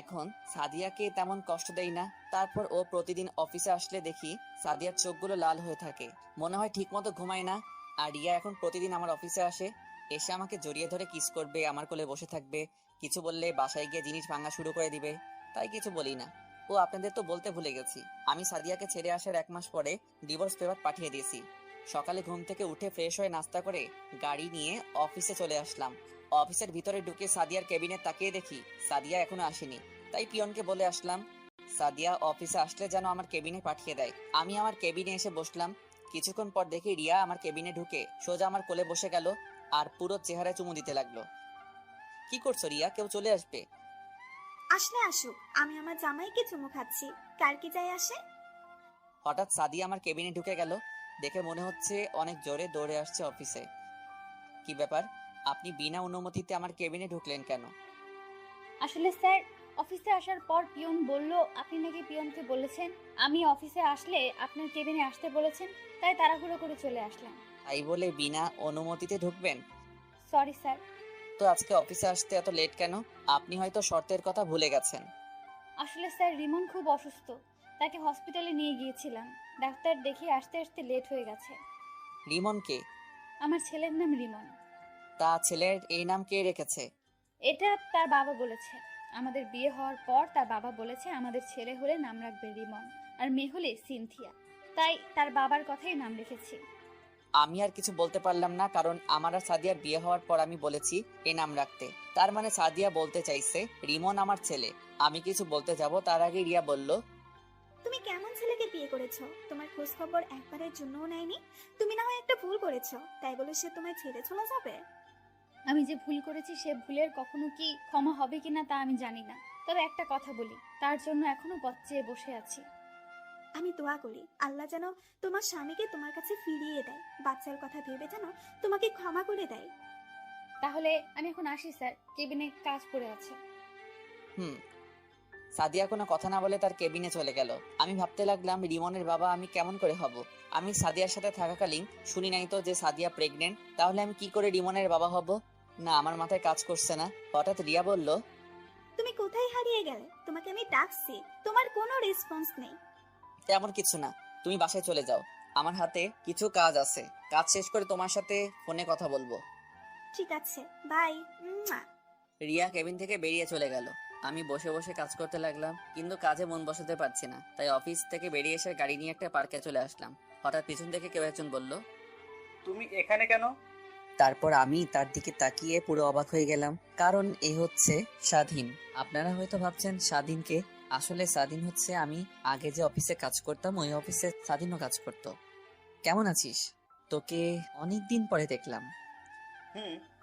এখন সাদিয়াকে তেমন কষ্ট দেই না। তারপর ও প্রতিদিন অফিসে আসলে দেখি সাদিয়ার চোখগুলো লাল হয়ে থাকে, মনে হয় ঠিক মতো ঘুমায় না। আর রিয়া এখন প্রতিদিন আমার অফিসে আসে, এসে আমাকে জড়িয়ে ধরে কিস করবে, আমার কোলে বসে থাকবে। কিছু বললে বাসায় গিয়ে জিনিস ভাঙা শুরু করে দিবে, তাই কিছু বলি না। ও আপনাদের তো বলতে ভুলে গেছি, আমি সাদিয়াকে ছেড়ে আসার 1 মাস পরে ডিভোর্স পেপার পাঠিয়ে দিয়েছি। সকালে ঘুম থেকে উঠে ফ্রেশ হয়ে নাস্তা করে গাড়ি নিয়ে অফিসে চলে আসলাম। অফিসের ভিতরে ঢুকে সাদিয়ার কেবিনে তাকিয়ে দেখি সাদিয়া এখনো আসেনি, তাই পিয়নকে বলে আসলাম সাদিয়া অফিসে আসলে যেন আমার কেবিনে পাঠিয়ে দেয়। আমি আমার কেবিনে এসে বসলাম। কিছুক্ষণ পর দেখি রিয়া আমার কেবিনে ঢুকে সোজা আমার কোলে বসে গেল আর পুরো চেহারায় চুমু দিতে লাগলো। কি করছো রিয়া? কেউ চলে আসবে। আসলে আসুক, আমি আমার জামাইকে চুমু খাচ্ছি, কার কি যায় আসে। হঠাৎ সাদিয়া আমার কেবিনে ঢুকে গেল, দেখে মনে হচ্ছে অনেক জোরে দৌড়ে আসছে অফিসে। কি ব্যাপার, আপনি বিনা অনুমতিতে আমার কেবিনে ঢুকলেন কেন? আসলে স্যার, অফিসে আসার পর পিয়ন বলল আপনি নাকি পিয়নকে বলেছেন আমি অফিসে আসলে আপনার কেবিনে আসতে বলেছেন, তাই তাড়াহুড়ো করে চলে আসলাম। তাই বলে বিনা অনুমতিতে ঢুকবেন? Sorry sir. তো আজকে অফিসে আসতে এত লেট কেন? আপনি হয়তো শর্তের কথা ভুলে গেছেন। আসলে স্যার, রিমন খুব অসুস্থ, তাকে হসপিটালে নিয়ে গিয়েছিলাম। ডাক্তার দেখে আসতে আসতে লেট হয়ে গেছে। রিমন কে? আমার ছেলের নাম রিমন। তা ছেলের এই নাম কে রেখেছে? এটা তার বাবা বলেছে। আমাদের বিয়ে হওয়ার পর তার বাবা বলেছে আমাদের ছেলে হলে নাম রাখবে রিমন, আর মেয়ে হলে সিনথিয়া। তাই তার বাবার কথাই নাম রেখেছি। আমি আর কিছু বলতে পারলাম না, কারণ আমার আর সাদিয়ার বিয়ে হওয়ার পর আমি বলেছি এই নাম রাখতে। তার মানে সাদিয়া বলতে চাইছে রিমন আমার ছেলে। আমি কিছু বলতে যাব তার আগে রিয়া বলল, তুমি কেমন ছেলেকে বিয়ে করেছো? তোমার খোঁজ খবর একবারের জন্যও নেয়নি। তুমি না হয় একটা ভুল করেছো, তাই বলে সে তোমায় ছেড়ে চলে যাবে? আমি যে ভুল করেছি সে ভুলের কখনো কি ক্ষমা হবে কিনা তা আমি জানি না, তবে একটা কথা বলি, তার জন্য এখনো পথ চেয়ে বসে আছি। আমি দোয়া করি আল্লাহ যেন তোমার স্বামীকে তোমার কাছে ফিরিয়ে দেয়, বাচ্চার কথা ভেবে যেন তোমাকে ক্ষমা করে দেয়। তাহলে আমি এখন আসি স্যার, কেবিনে কাজ পড়ে আছে। সাদিয়া কোনো কথা না বলে তার কেবিনে চলে গেল। আমি ভাবতে লাগলাম রিমনের বাবা আমি কেমন করে হব? আমি সাদিয়ার সাথে থাকাকালীন শুনি নাই তো যে সাদিয়া প্রেগনেন্ট, তাহলে আমি কি করে রিমনের বাবা হব? না, আমার মাথায় কাজ করছে না। হঠাৎ রিয়া বলল, তুমি কোথায় হারিয়ে গেলে? তোমাকে আমি ডাকছি, তোমার কোনো রেসপন্স নেই। তেমন কিছু না, তুমি বাসায় চলে যাও, আমার হাতে কিছু কাজ আছে, কাজ শেষ করে তোমার সাথে ফোনে কথা বলবো। ঠিক আছে, বাই। রিয়া কেবিন থেকে বেরিয়ে চলে গেল। আমি বসে বসে কাজ করতে লাগলাম, কিন্তু কাজে মন বসাতে পারছি না। তাই অফিস থেকে বেরিয়ে এসে গাড়ি নিয়ে একটা পার্কে চলে আসলাম। হঠাৎ পিছন থেকে কেউ একজন বলল, তুমি এখানে কেন? তারপর আমি তার দিকে তাকিয়ে পুরো অবাক হয়ে গেলাম, কারণ এ হচ্ছে স্বাধীন। আপনারা হয়তো ভাবছেন স্বাধীনকে, আসলে স্বাধীন হচ্ছে আমি আগে যে অফিসে কাজ করতাম ওই অফিসে স্বাধীনও কাজ করতো। কেমন আছিস? তোকে অনেক দিন পরে দেখলাম।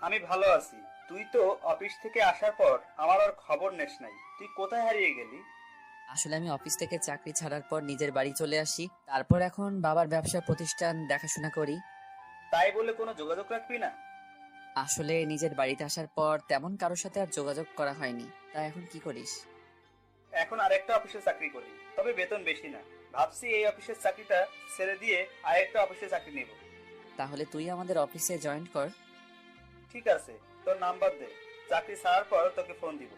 আমি ভালো আছি। তুই তো অফিস থেকে আসার পর আমার আর খবর নেস নাই, তুই কোথায় হারিয়ে গেলি? আসলে আমি অফিস থেকে চাকরি ছাড়ার পর নিজের বাড়ি চলে আসি, তারপর এখন বাবার ব্যবসা প্রতিষ্ঠান দেখাশোনা করি। তাই বলে কোনো যোগাযোগ রাখবি না? আসলে নিজের বাড়িতে আসার পর তেমন কারোর সাথে আর যোগাযোগ করা হয়নি। তা এখন কি করিস? এখন আরেকটা অফিসে চাকরি করি, তবে বেতন বেশি না। ভাবছি এই অফিসের চাকরিটা ছেড়ে দিয়ে আরেকটা অফিসে চাকরি নেব। তাহলে তুই আমাদের অফিসে জয়েন কর। ঠিক আছে, তোর নাম্বার দে, চাকরি ছাড়ার পর তোকে ফোন দিব।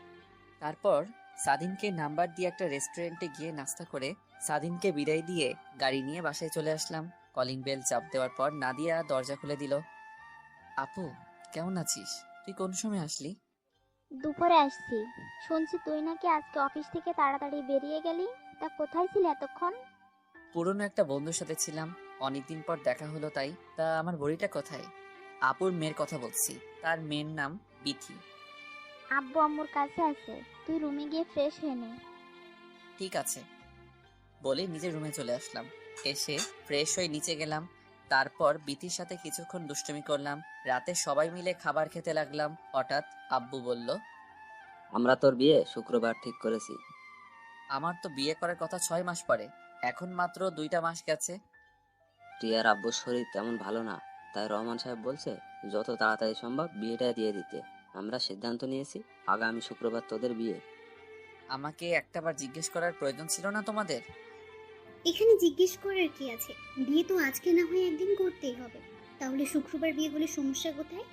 তারপর সাদিনকে নাম্বার দিয়ে একটা রেস্টুরেন্টে গিয়ে নাস্তা করে সাদিনকে বিদায় দিয়ে গাড়ি নিয়ে বাসায় চলে আসলাম। কলিং বেল চাপ দেওয়ার পর নাদিয়া দরজা খুলে দিল। আপু, কেমন আছিস? তুই কোন সময় আসলি? দুপুরে আসছি। শুনছি তুই নাকি আজকে অফিস থেকে তাড়াতাড়ি বেরিয়ে গেলি। তা কোথায় ছিলি এতক্ষণ? পুরনো একটা বন্ধুর সাথে ছিলাম, অনেকদিন পর দেখা হলো তাই। তা আমার বড়িটা কোথায়? আপুর মেয়ের কথা বলছি, তার মেয়ের নাম বিথি। আব্বু আম্মুর কাছে আছে, তুই রুমে গিয়ে ফ্রেশ হয়ে নে। ঠিক আছে বলে নিজের রুমে চলে আসলাম। এসে ফ্রেশ হয়ে নিচে গেলাম, তারপর বিথির সাথে কিছুক্ষণ দুষ্টুমি করলাম। রাতে সবাই মিলে খাবার খেতে লাগলাম। হঠাৎ আব্বু বলল, আমরা তোর বিয়ে শুক্রবার ঠিক করেছি। আমার তো বিয়ে করার কথা 6 মাস পরে, এখন মাত্র 2টা মাস গেছে। টিয়ার আব্বুর শরীর তেমন ভালো না, তাই রহমান সাহেব বলছে যত তাড়াতাড়ি সম্ভব বিয়েটা দিয়ে দিতে। আমরা সিদ্ধান্ত নিয়েছি আগামী শুক্রবার তোদের বিয়ে। আমাকে একটাবার জিজ্ঞেস করার প্রয়োজন ছিল না তোমাদের? এখানে জিজ্ঞেস করার কি আছে? বিয়ে তো আজকে না হয় একদিন করতেই হবে। তাহলে শুক্রবার বিয়ে হলে সমস্যা কোথায়?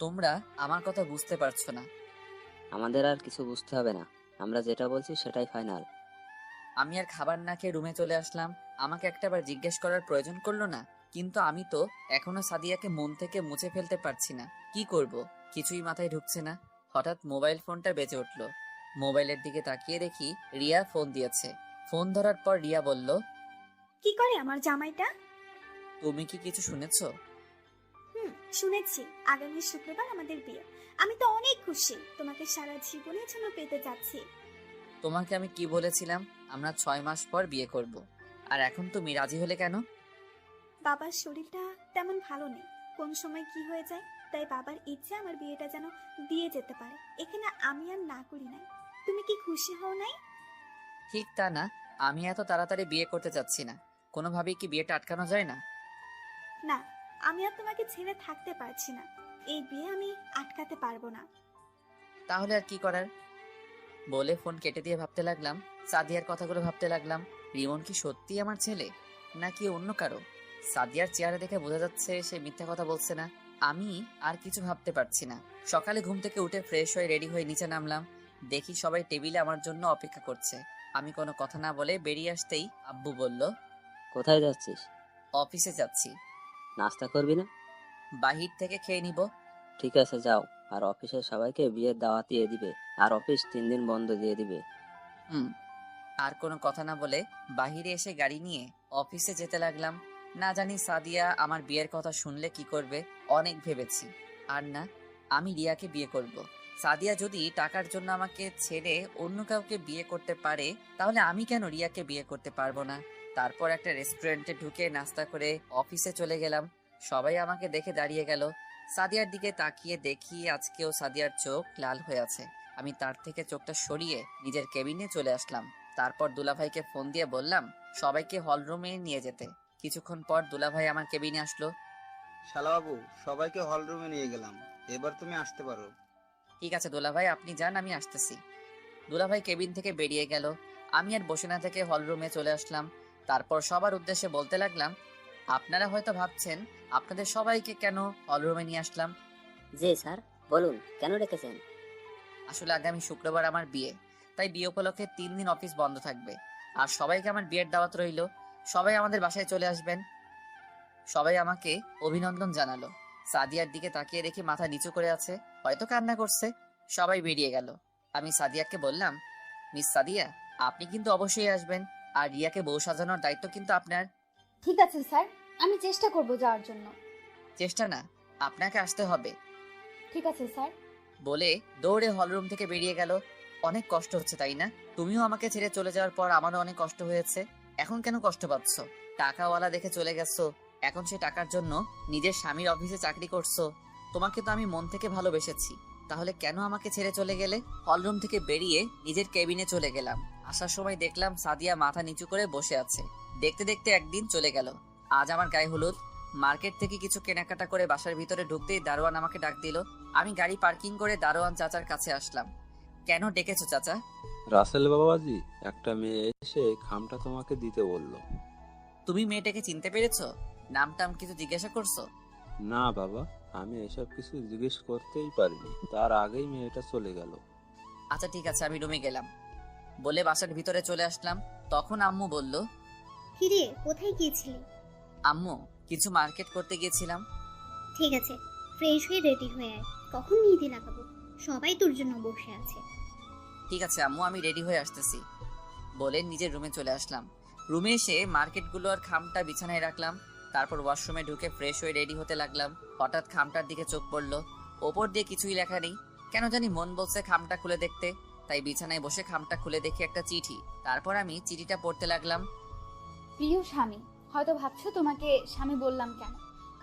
তোমরা আমার কথা বুঝতে পারছো না। আমাদের আর কিছু বুঝতে হবে না, আমরা যেটা বলছি সেটাই ফাইনাল। আমি আর খাবার না খেয়ে রুমে চলে আসলাম। আমাকে একটাবার জিজ্ঞেস করার প্রয়োজন করলো না, কিন্তু আমি তো এখনো সাদিয়াকে মন থেকে মুছে ফেলতে পারছি না। কি করব কিছুই মাথায় ঢুকছে না। হঠাৎ মোবাইল ফোনটা বেজে উঠলো। মোবাইলের দিকে তাকিয়ে দেখি রিয়া ফোন দিয়েছে। ফোন ধরার পর রিয়া বলল, কি করে আমার জামাইটা? তুমি কি কিছু শুনেছো? শুনেছি, আগামী শুক্রবার আমাদের বিয়ে। আমি তো অনেক খুশি, তোমাকে সারা জীবনের জন্য পেতে যাচ্ছি। তোমাকে আমি কি বলেছিলাম? আমরা 6 মাস পর বিয়ে করব। আর এখন তুমি রাজি হলে কেন? বাবার শরীরটা তেমন ভালো নেই, কোন সময় কি হয়ে যায়, তাই বাবার ইচ্ছে আমার বিয়েটা যেন দিয়ে যেতে পারে। এখানে আমি আর না করি নাই। তুমি কি খুশি হও নাই? ঠিক তা না, আমি এত তাড়াতাড়ি বিয়ে করতে চাচ্ছি না। কোনোভাবেই কি বিয়েটা আটকানো যায় না? না, আমি আর তোমাকে ছেড়ে থাকতে পারছি না। এই বিয়ে আমি আটকাতে পারবো না। তাহলে আর কি করার? বলে ফোন কেটে দিয়ে ভাবতে লাগলাম, সাদিয়ার কথাগুলো ভাবতে লাগলাম। রিমন কি সত্যি আমার ছেলে নাকি অন্য কারো? সাদিয়ার চেহারা দেখে বোঝা যাচ্ছে সে মিথ্যা কথা বলছে না। আমি আর কিছু ভাবতে পারছি না। সকালে ঘুম থেকে উঠে ফ্রেশ হয়ে রেডি হয়ে নিচে নামলাম। দেখি সবাই টেবিলে আমার জন্য অপেক্ষা করছে। আমি কোনো কথা না বলে বেরিয়ে আসতেই আব্বু বলল, কোথায় যাচ্ছিস? অফিসে যাচ্ছি। নাস্তা করবি না? বাহির থেকে খেয়ে নিব। ঠিক আছে যাও, আর অফিসের সবাইকে বিয়ের দাওয়াত দিয়ে দিবে, আর অফিস 3 দিন বন্ধ দিয়ে দিবে। আর কোনো কথা না বলে বাহিরে এসে গাড়ি নিয়ে অফিসে যেতে লাগলাম। না জানি সাদিয়া আমার বিয়ের কথা শুনলে কি করবে। অনেক ভেবেছি, আর না, আমি রিয়াকে বিয়ে করব। সাদিয়া যদি টাকার জন্য আমাকে ছেড়ে অন্য কাউকে বিয়ে করতে পারে, তাহলে আমি কেন রিয়াকে বিয়ে করতে পারবো না? তারপর একটা রেস্টুরেন্টে ঢুকে নাস্তা করে অফিসে চলে গেলাম। সবাই আমাকে দেখে দাঁড়িয়ে গেল। সাদিয়ার দিকে তাকিয়ে দেখি আজকেও সাদিয়ার চোখ লাল হয়ে আছে। আমি তার থেকে চোখটা সরিয়ে নিজের কেবিনে চলে আসলাম। তারপর দুলাভাইকে ফোন দিয়ে বললাম সবাইকে হল রুমে নিয়ে যেতে। কিছুক্ষণ পর দুলাভাই আমার কেবিনে আসলো। শালাবাবু, সবাইকে হল রুমে নিয়ে গেলাম, এবার তুমি আসতে পারো। ঠিক আছে দুলাভাই, আপনি যান, আমি আসতেছি। দুলাভাই কেবিন থেকে বেরিয়ে গেল। আমি আর বসে না থেকে হল রুমে চলে আসলাম। তারপর সবার উদ্দেশ্যে বলতে লাগলাম, আপনারা হয়তো ভাবছেন আপনাদের সবাইকে কেন হল রুমে নিয়ে আসলাম। জি স্যার, বলুন কেন রেখেছেন? আসলে আগামী শুক্রবার আমার বিয়ে, তাই বিয়ে উপলক্ষে 3 দিন অফিস বন্ধ থাকবে। আর সবাইকে আমার বিয়ের দাওয়াত রইল। সবাই আমাদের বাসায় চলে আসবেন। সবাই আমাকে অভিনন্দন জানালো। সাদিয়ার দিকে তাকিয়ে দেখি মাথা নিচু করে আছে, হয়তো কান্না করছে। সবাই বেরিয়ে গেল। আমি সাদিয়াকে বললাম, মিস সাদিয়া, আপনি কিন্তু অবশ্যই আসবেন, আর রিয়াকে বউ সাজানোর দায়িত্ব কিন্তু আপনার। ঠিক আছে স্যার, আমি চেষ্টা করব যাওয়ার জন্য। চেষ্টা না, আপনাকে আসতে হবে। ঠিক আছে স্যার। বলে দৌড়ে হলরুম থেকে বেরিয়ে গেল। অনেক কষ্ট হচ্ছে তাই না? তুমিও আমাকে ছেড়ে চলে যাওয়ার পর আমারও অনেক কষ্ট হয়েছে। এখন কেন কষ্ট পাচ্ছ? টাকাওয়ালা দেখে চলে গেছো, এখন সে টাকার জন্য নিজের স্বামীর অফিসে চাকরি করছো। তোমাকে তো আমি মন থেকে ভালোবেসেছি, তাহলে কেন আমাকে ছেড়ে চলে গেলে? হলরুম থেকে বেরিয়ে নিজের কেবিনে চলে গেলাম। আসার সময় দেখলাম সাদিয়া মাথা নিচু করে বসে আছে। দেখতে দেখতে একদিন চলে গেল। আজ আমার গায়ে হলুদ। মার্কেট থেকে কিছু কেনাকাটা করে বাসার ভিতরে ঢুকতেই দারোয়ান আমাকে ডাক দিল। আমি গাড়ি পার্কিং করে দারোয়ান চাচার কাছে আসলাম। কেন ডেকেছো চাচা? রাসেল বাবাজি, একটা মেয়ে এসে খামটা তোমাকে দিতে বললো। তুমি মেয়েটাকে চিনতে পেরেছো? নাম টাম কিছু জিজ্ঞাসা করছো? না বাবা, আমি এসব কিছু জিজ্ঞেস করতেই পারিনি, তার আগেই মেয়েটা চলে গেল। আচ্ছা ঠিক আছে, আমি রুমে গেলাম বলে বাসার ভিতরে চলে আসলাম। তখন আম্মু বলল, কিরে, কোথায় গিয়েছিলি? আম্মু কিছু মার্কেট করতে গিয়েছিলাম। ঠিক আছে, ফ্রেশ হয়ে রেডি হয়ে আয়, কখন মেহেদি লাগাবো? সবাই তোর জন্য বসে আছে। ঠিক আছে আম্মু, আমি রেডি হয়ে আসতেছি বলে নিজের রুমে চলে আসলাম। রুমে এসে মার্কেটগুলো আর খামটা বিছানায় রাখলাম। তারপর ওয়াশরুমে ঢুকে ফ্রেশ হয়ে রেডি হতে লাগলাম। হঠাৎ খামটার দিকে চোখ পড়লো। ওপর দিয়ে কিছুই লেখা নেই, কেন জানি মন বলছে খামটা খুলে দেখতে। তাই বিছানায় বসে খামটা খুলে দেখি একটা চিঠি। তারপর আমি চিঠিটা পড়তে লাগলাম। প্রিয় স্বামী, হয়তো ভাবছো তোমাকে স্বামী বললাম কেন,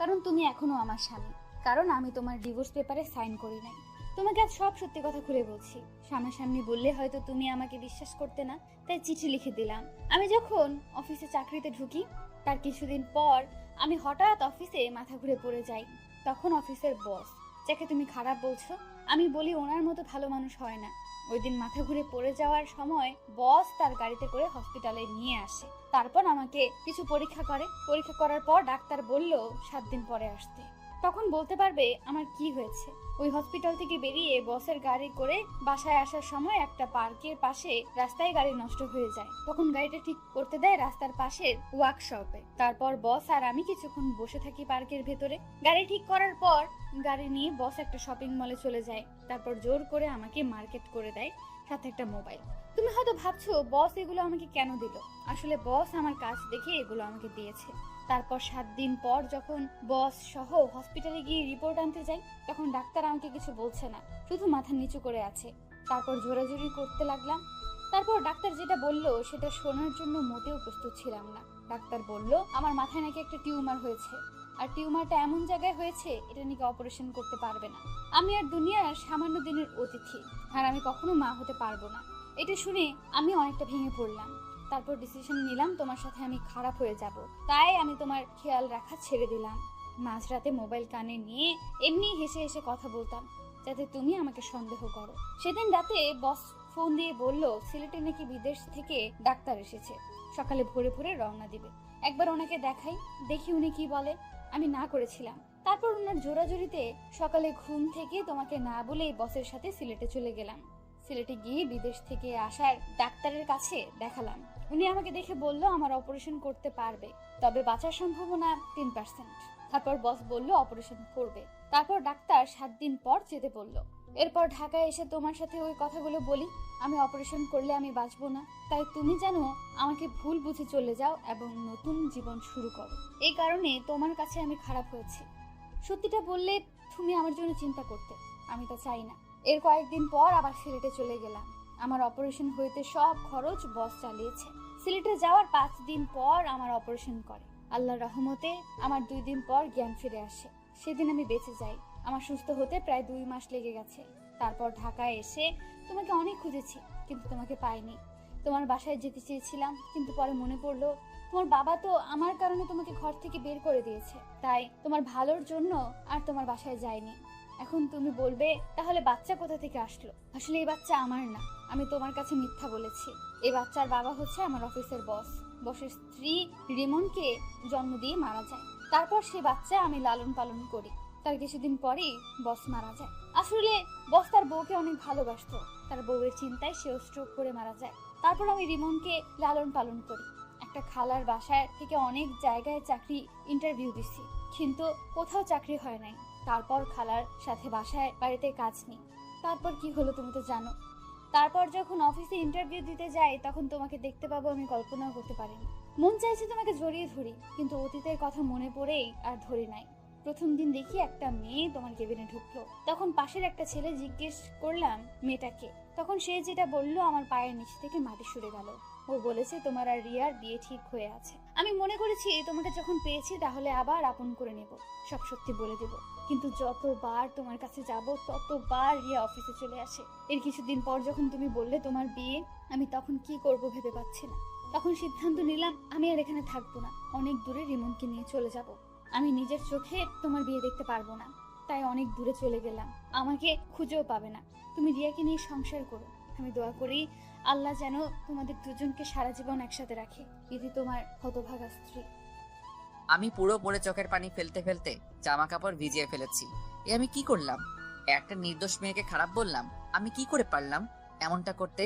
কারণ তুমি এখনো আমার স্বামী। কারণ আমি তোমার ডিভোর্স পেপারে সাইন করি নাই। তোমাকে আজ সব সত্যি কথা খুলে বলছি। সামনাসামনি বললে হয়তো তুমি আমাকে বিশ্বাস করতে না, তাই চিঠি লিখে দিলাম। আমি যখন অফিসে চাকরিতে ঢুকি তার কিছুদিন পর আমি হঠাৎ অফিসে মাথা ঘুরে পড়ে যাই। তখন অফিসের বস, যাকে তুমি খারাপ বলছো, আমি বলি ওনার মতো ভালো মানুষ হয় না। ওই দিন মাথা ঘুরে পড়ে যাওয়ার সময় বস তার গাড়িতে করে হসপিটালে নিয়ে আসে। তারপর আমাকে কিছু পরীক্ষা করে। পরীক্ষা করার পর ডাক্তার বলল 7 দিন পরে আসতে। তখন বলতে পারবে আমার কি হয়েছে। ওই হসপিটাল থেকে বেরিয়ে বসের গাড়ি করে বাসায় আসার সময় একটা পার্কের পাশে রাস্তায় গাড়ি নষ্ট হয়ে যায়। তখন গাড়িটা ঠিক করতে দেয় রাস্তার পাশের ওয়ার্কশপে। তারপর বস আর আমি কিছুক্ষণ বসে থাকি পার্কের ভেতরে। গাড়ি ঠিক করার পর গাড়ি নিয়ে বস একটা শপিং মলে চলে যায়। তারপর জোর করে আমাকে মার্কেট করে দেয়, সাথে একটা মোবাইল। তুমি হয়তো ভাবছো বস এগুলো আমাকে কেন দিল। আসলে বস আমার কাজ দেখে এগুলো আমাকে দিয়েছে। তারপর 7 দিন পর যখন বস সহ হসপিটালে গিয়ে রিপোর্ট আনতে যাই, তখন ডাক্তার আমাকে কিছু বলছে না, শুধু মাথা নিচু করে আছে। তারপর জোরাজোরি করতে লাগলাম। তারপর ডাক্তার যেটা বলল সেটা শোনার জন্য মোটেও প্রস্তুত ছিলাম না। ডাক্তার বলল আমার মাথায় নাকি একটা টিউমার হয়েছে, আর টিউমারটা এমন জায়গায় হয়েছে এটা নাকি অপারেশন করতে পারবে না। আমি আর দুনিয়ার সামান্য দিনের অতিথি, আর আমি কখনো মা হতে পারবো না। এটা শুনে আমি অনেকটা ভেঙে পড়লাম। তারপর ডিসিশন নিলাম তোমার সাথে আমি খারাপ হয়ে যাব, তাই আমি তোমার খেয়াল রাখা ছেড়ে দিলাম। মাঝরাতে মোবাইল কানে নিয়ে এমনি হেসে হেসে কথা বলতাম, যাতে তুমি আমাকে সন্দেহ করো। সেদিন রাতে বস ফোন দিয়ে বলল সিলেটে নাকি বিদেশ থেকে ডাক্তার এসেছে, সকালে ভোরে ভোরে রওনা দিবে। একবার ওনাকে দেখাই, দেখি উনি কি বলে। আমি না করেছিলাম। তারপর ওনার জোরাজোরিতে সকালে ঘুম থেকে তোমাকে না বলেই বসের সাথে সিলেটে চলে গেলাম। সিলেটে গিয়ে বিদেশ থেকে আসার ডাক্তারের কাছে দেখালাম। উনি আমাকে দেখে বলল আমার অপারেশন করতে পারবে, তবে বাঁচার সম্ভাবনা 3%। তারপর বস বলল অপারেশন করবে। তারপর ডাক্তার 7 দিন পর যেতে বলল। এরপর ঢাকায় এসে তোমার সাথে ওই কথাগুলো বলি, আমি অপারেশন করলে আমি বাঁচবো না, তাই তুমি যেন আমাকে ভুল বুঝে চলে যাও এবং নতুন জীবন শুরু করো। এই কারণে তোমার কাছে আমি খারাপ হয়েছি। সত্যিটা বললে তুমি আমার জন্য চিন্তা করতে, আমি তা চাই না। এর কয়েকদিন পর আবার সিলেটে চলে গেলাম। আমার অপারেশন হইতে সব খরচ বস চালিয়েছে। সিলেটে যাওয়ার 5 দিন পর আমার অপারেশন করে। আল্লাহর রহমতে আমার 2 দিন পর জ্ঞান ফিরে আসে। সেদিন আমি বেঁচে যাই। আমার সুস্থ হতে প্রায় 2 মাস লেগে গেছে। তারপর ঢাকায় এসে তোমাকে অনেক খুঁজেছি, কিন্তু তোমাকে পাইনি। তোমার বাসায় যেতে চেয়েছিলাম, কিন্তু পরে মনে পড়লো তোমার বাবা তো আমার কারণে তোমাকে ঘর থেকে বের করে দিয়েছে, তাই তোমার ভালোর জন্য আর তোমার বাসায় যাইনি। এখন তুমি বলবে তাহলে বাচ্চা কোথা থেকে আসলো? আসলে এই বাচ্চা আমার না, আমি তোমার কাছে মিথ্যা বলেছি। এই বাচ্চার বাবা হচ্ছে আমার অফিসের বস। বসের স্ত্রী রিমনকে জন্ম দিয়ে মারা যায়। তারপর সে বাচ্চা আমি লালন পালন করি। তার কিছুদিন পরেই বস মারা যায়। আসলে বস তার বউকে অনেক ভালোবাসতো, তার বউয়ের চিন্তায় সেও স্ট্রোক করে মারা যায়। তারপর আমি রিমনকে লালন পালন করি। একটা খালার বাসায় থেকে অনেক জায়গায় চাকরি ইন্টারভিউ দিছি, কিন্তু কোথাও চাকরি হয় নাই। তারপর খালার সাথে বাসায় বাড়িতে কাজ নেই। তারপর কি হলো তুমি তো জানো। তারপর যখন অফিসে ইন্টারভিউ দিতে যাই, তখন তোমাকে দেখতে পাবো আমি কল্পনাও করতে পারিনি। মন চাইছে তোমাকে জড়িয়ে ধরি, কিন্তু অতীতের কথা মনে পড়েই আর ধরি নাই। প্রথম দিন দেখি একটা মেয়ে তোমার কেবিনে ঢুকলো, তখন পাশের একটা ছেলে জিজ্ঞেস করলাম মেয়েটাকে, তখন সে যেটা বললো আমার পায়ের নিচ থেকে মাটি সরে গেল। ও বলেছে তোমার আর রিয়ার বিয়ে ঠিক হয়ে আছে। আমি মনে করেছি তোমাকে যখন পেয়েছি তাহলে আবার আপন করে নেব, সব সত্যি বলে দেব। কিন্তু যতবার তোমার কাছে যাব ততবার রিয়া অফিসে চলে আসে। এর কিছুদিন পর যখন তুমি বললে তোমার বিয়ে, আমি তখন কি করব ভেবে পাচ্ছি না। তখন সিদ্ধান্ত নিলাম আমি আর এখানে থাকবো না, অনেক দূরে রিমনকে নিয়ে চলে যাব। আমি নিজের চোখে তোমার বিয়ে দেখতে পারবো না, তাই অনেক দূরে চলে গেলাম। আমাকে খুঁজেও পাবে না। তুমি রিয়াকে নিয়ে সংসার করো। আমি দোয়া করি আল্লাহ যেন তোমাদের দুজনকে সারা জীবন একসাথে রাখে। ইতি তোমার হতভাগা স্ত্রী। আমি পুরো পড়ে চোখের পানি ফেলতে ফেলতে জামা কাপড় ভিজিয়ে ফেলেছি। আমি কি করলাম? একটা নির্দোষ মেয়েকে খারাপ বললাম? আমি কি করে পারলাম এমনটা করতে?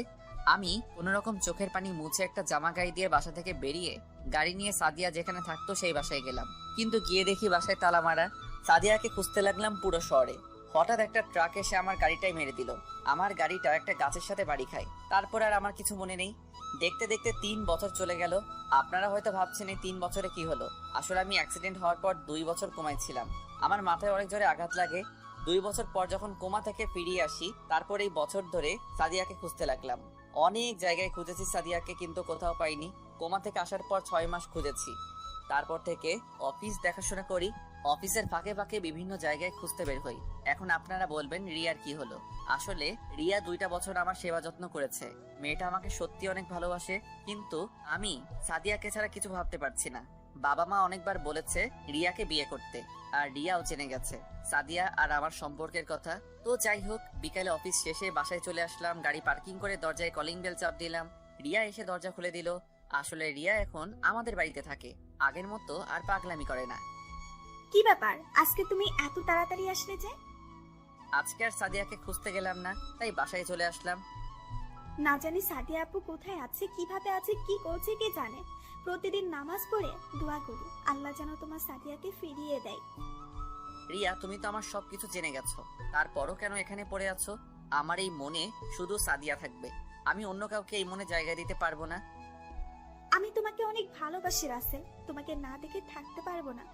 আমি কোনোরকম চোখের পানি মুছে একটা জামা গায়ে দিয়ে বাসা থেকে বেরিয়ে গাড়ি নিয়ে সাদিয়া যেখানে থাকতো সেই বাসায় গেলাম। কিন্তু গিয়ে দেখি বাসায় তালা মারা। সাদিয়াকে খুঁজতে লাগলাম পুরো শহরে। হঠাৎ একটা ট্রাক এসে আমার গাড়িটাই মেরে দিল। আমার গাড়িটা একটা গাছের সাথে বাড়ি খায়। তারপর আর আমার কিছু মনে নেই। দেখতে দেখতে 3 বছর চলে গেল। আপনারা হয়তো ভাবছেন এই 3 বছরে কি হলো। আসলে আমি অ্যাক্সিডেন্ট হওয়ার পর 2 বছর কোমায় ছিলাম। আমার মাথায় অনেক জোরে আঘাত লাগে। 2 বছর পর যখন কোমা থেকে ফিরিয়ে আসি, তারপর এই বছর ধরে সাদিয়াকে খুঁজতে লাগলাম। অনেক জায়গায় খুঁজেছি সাদিয়াকে, কিন্তু কোথাও পাইনি। কোমা থেকে আসার পর 6 মাস খুঁজেছি। তারপর থেকে অফিস দেখাশোনা করি, অফিসের ফাঁকে ফাঁকে বিভিন্ন জায়গায় খুঁজতে বের হই। এখন আপনারা বলবেন রিয়ার কি হলো। আসলে রিয়া 2টা বছর আমার সেবা যত্ন করেছে। মেয়েটা আমাকে সত্যি অনেক ভালোবাসে, কিন্তু আমি সাদিয়াকে ছাড়া কিছু ভাবতে পারছি না। বাবা মা অনেকবার বলেছে রিয়াকে বিয়ে করতে, আর রিয়াও জেনে গেছে সাদিয়া আর আমার সম্পর্কের কথা। তো যাই হোক, বিকালে অফিস শেষে বাসায় চলে আসলাম। গাড়ি পার্কিং করে দরজায় কলিং বেল চাপ দিলাম। রিয়া এসে দরজা খুলে দিল। আসলে রিয়া এখন আমাদের বাড়িতে থাকে, আগের মতো আর পাগলামি করে না। কি ব্যাপার, আজকে তুমি এত তাড়াতাড়ি আসলে যে? আজকে আর সাদিয়াকে খুঁজতে গেলাম না, তাই বাসায় চলে আসলাম। না জানি সাদিয়া আপু কোথায় আছে, কিভাবে আছে, কি করছে কে জানে। প্রতিদিন নামাজ পড়ে দোয়া করি আল্লাহ যেন তোমার সাদিয়াকে ফিরিয়ে দেয়। রিয়া, তুমি তো আমার সবকিছু জেনে গেছো, তারপরও কেন এখানে পড়ে আছো? আমার এই মনে শুধু সাদিয়া থাকবে, আমি অন্য কাউকে এই মনে জায়গা দিতে পারবো না। আমি তোমাকে অনেক ভালোবাসি রাসেল, তোমাকে না দেখে থাকতে পারবো না।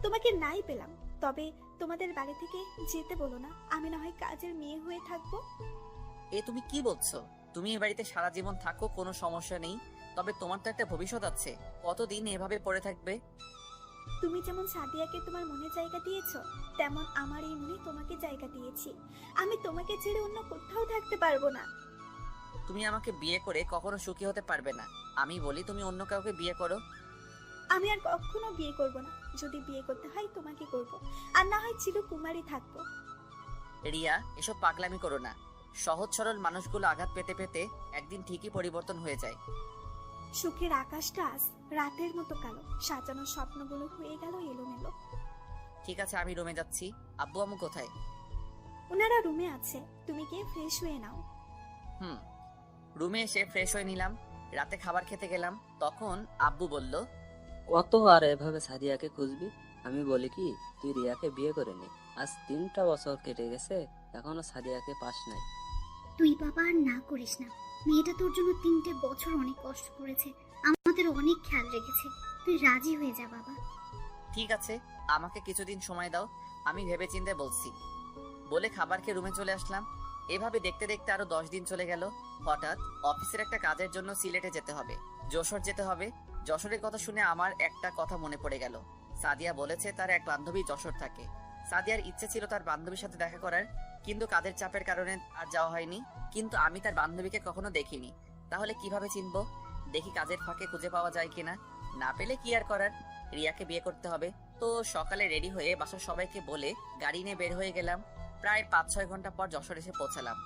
তোমাকে নাই পেলাম, তবে তোমাদের বাড়ি থেকে যেতে বলো না, আমি না হয় কাজের মেয়ে হয়ে থাকবো। এ তুমি কি বলছো? তুমি এই বাড়িতে সারা জীবন থাকো, কোনো সমস্যা নেই, তবে তোমার তো একটা ভবিষ্যৎ আছে। কতদিন এভাবে পড়ে থাকবে? তুমি যেমন সাদিয়াকে তোমার মনে জায়গা দিয়েছো, তেমন আমার এই মনে তোমাকে জায়গা দিয়েছি। আমি তোমাকে ছেড়ে অন্য কোথাও থাকতে পারবো না। তুমি আমাকে বিয়ে করে কখনো সুখী হতে পারবে না। আমি বলি তুমি অন্য কাউকে বিয়ে করো। আমি আর কখনো বিয়ে করব না। যদি বিয়ে করতে হয় তোমাকে করব, আর না হয় চিরকুমারী থাকবো। রিয়া, এসব পাগলামি করো না। সহজ সরল মানুষগুলো আঘাত পেতে পেতে একদিন ঠিকই পরিবর্তন হয়ে যায়। সুখের আকাশটা আজ রাতের মতো কালো, সাজানো স্বপ্নগুলো হয়ে গেল এলোমেলো। ঠিক আছে, আমি রুমে যাচ্ছি। আব্বু আম্মু কোথায়? ওনারা রুমে আছে, তুমি গিয়ে ফ্রেশ হয়ে নাও। রুমে এসে ফ্রেশ হয়ে নিলাম। রাতে খাবার খেতে গেলাম, তখন আব্বু বলল, কত আর এভাবে সাদিয়াকে খুঁজবি? আমি বলি কি, তুই রিয়াকে বিয়ে করে নে। আজ 3টা বছর কেটে গেছে, এখনো সাদিয়াকে পাস নাই। তুই বাবা আর না করিস না। মেয়েটা তোর জন্য 3টে বছর অনেক কষ্ট করেছে, আমাদের অনেক খেয়াল রেখেছে। তুই রাজি হয়ে যা বাবা। ঠিক আছে, আমাকে কিছুদিন সময় দাও, আমি ভেবেচিন্তে বলছি। বলে খাবার খেয়ে রুমে চলে আসলাম। এভাবে দেখতে দেখতে আরো 10 দিন চলে গেল। হঠাৎ অফিসের একটা কাজের জন্য সিলেটে যেতে হবে, যশোর যেতে হবে। যশোরের কথা শুনে আমার একটা কথা মনে পড়ে গেল। সাদিয়া বলেছে তার এক বান্ধবী যশোর থাকে। সাদিয়ার ইচ্ছে ছিল তার বান্ধবীর সাথে দেখা করার, কিন্তু কাজের চাপের কারণে আর যাওয়া হয়নি। কিন্তু আমি তার বান্ধবীকে কখনো দেখিনি, তাহলে কিভাবে চিনবো? দেখি কাজের ফাঁকে খুঁজে পাওয়া যায় কিনা। না পেলে কি আর করার, রিয়াকে বিয়ে করতে হবে। তো সকালে রেডি হয়ে বাসার সবাইকে বলে গাড়ি নিয়ে বের হয়ে গেলাম। প্রায় 5-6 ঘন্টা পর যশোর এসে পৌঁছালাম।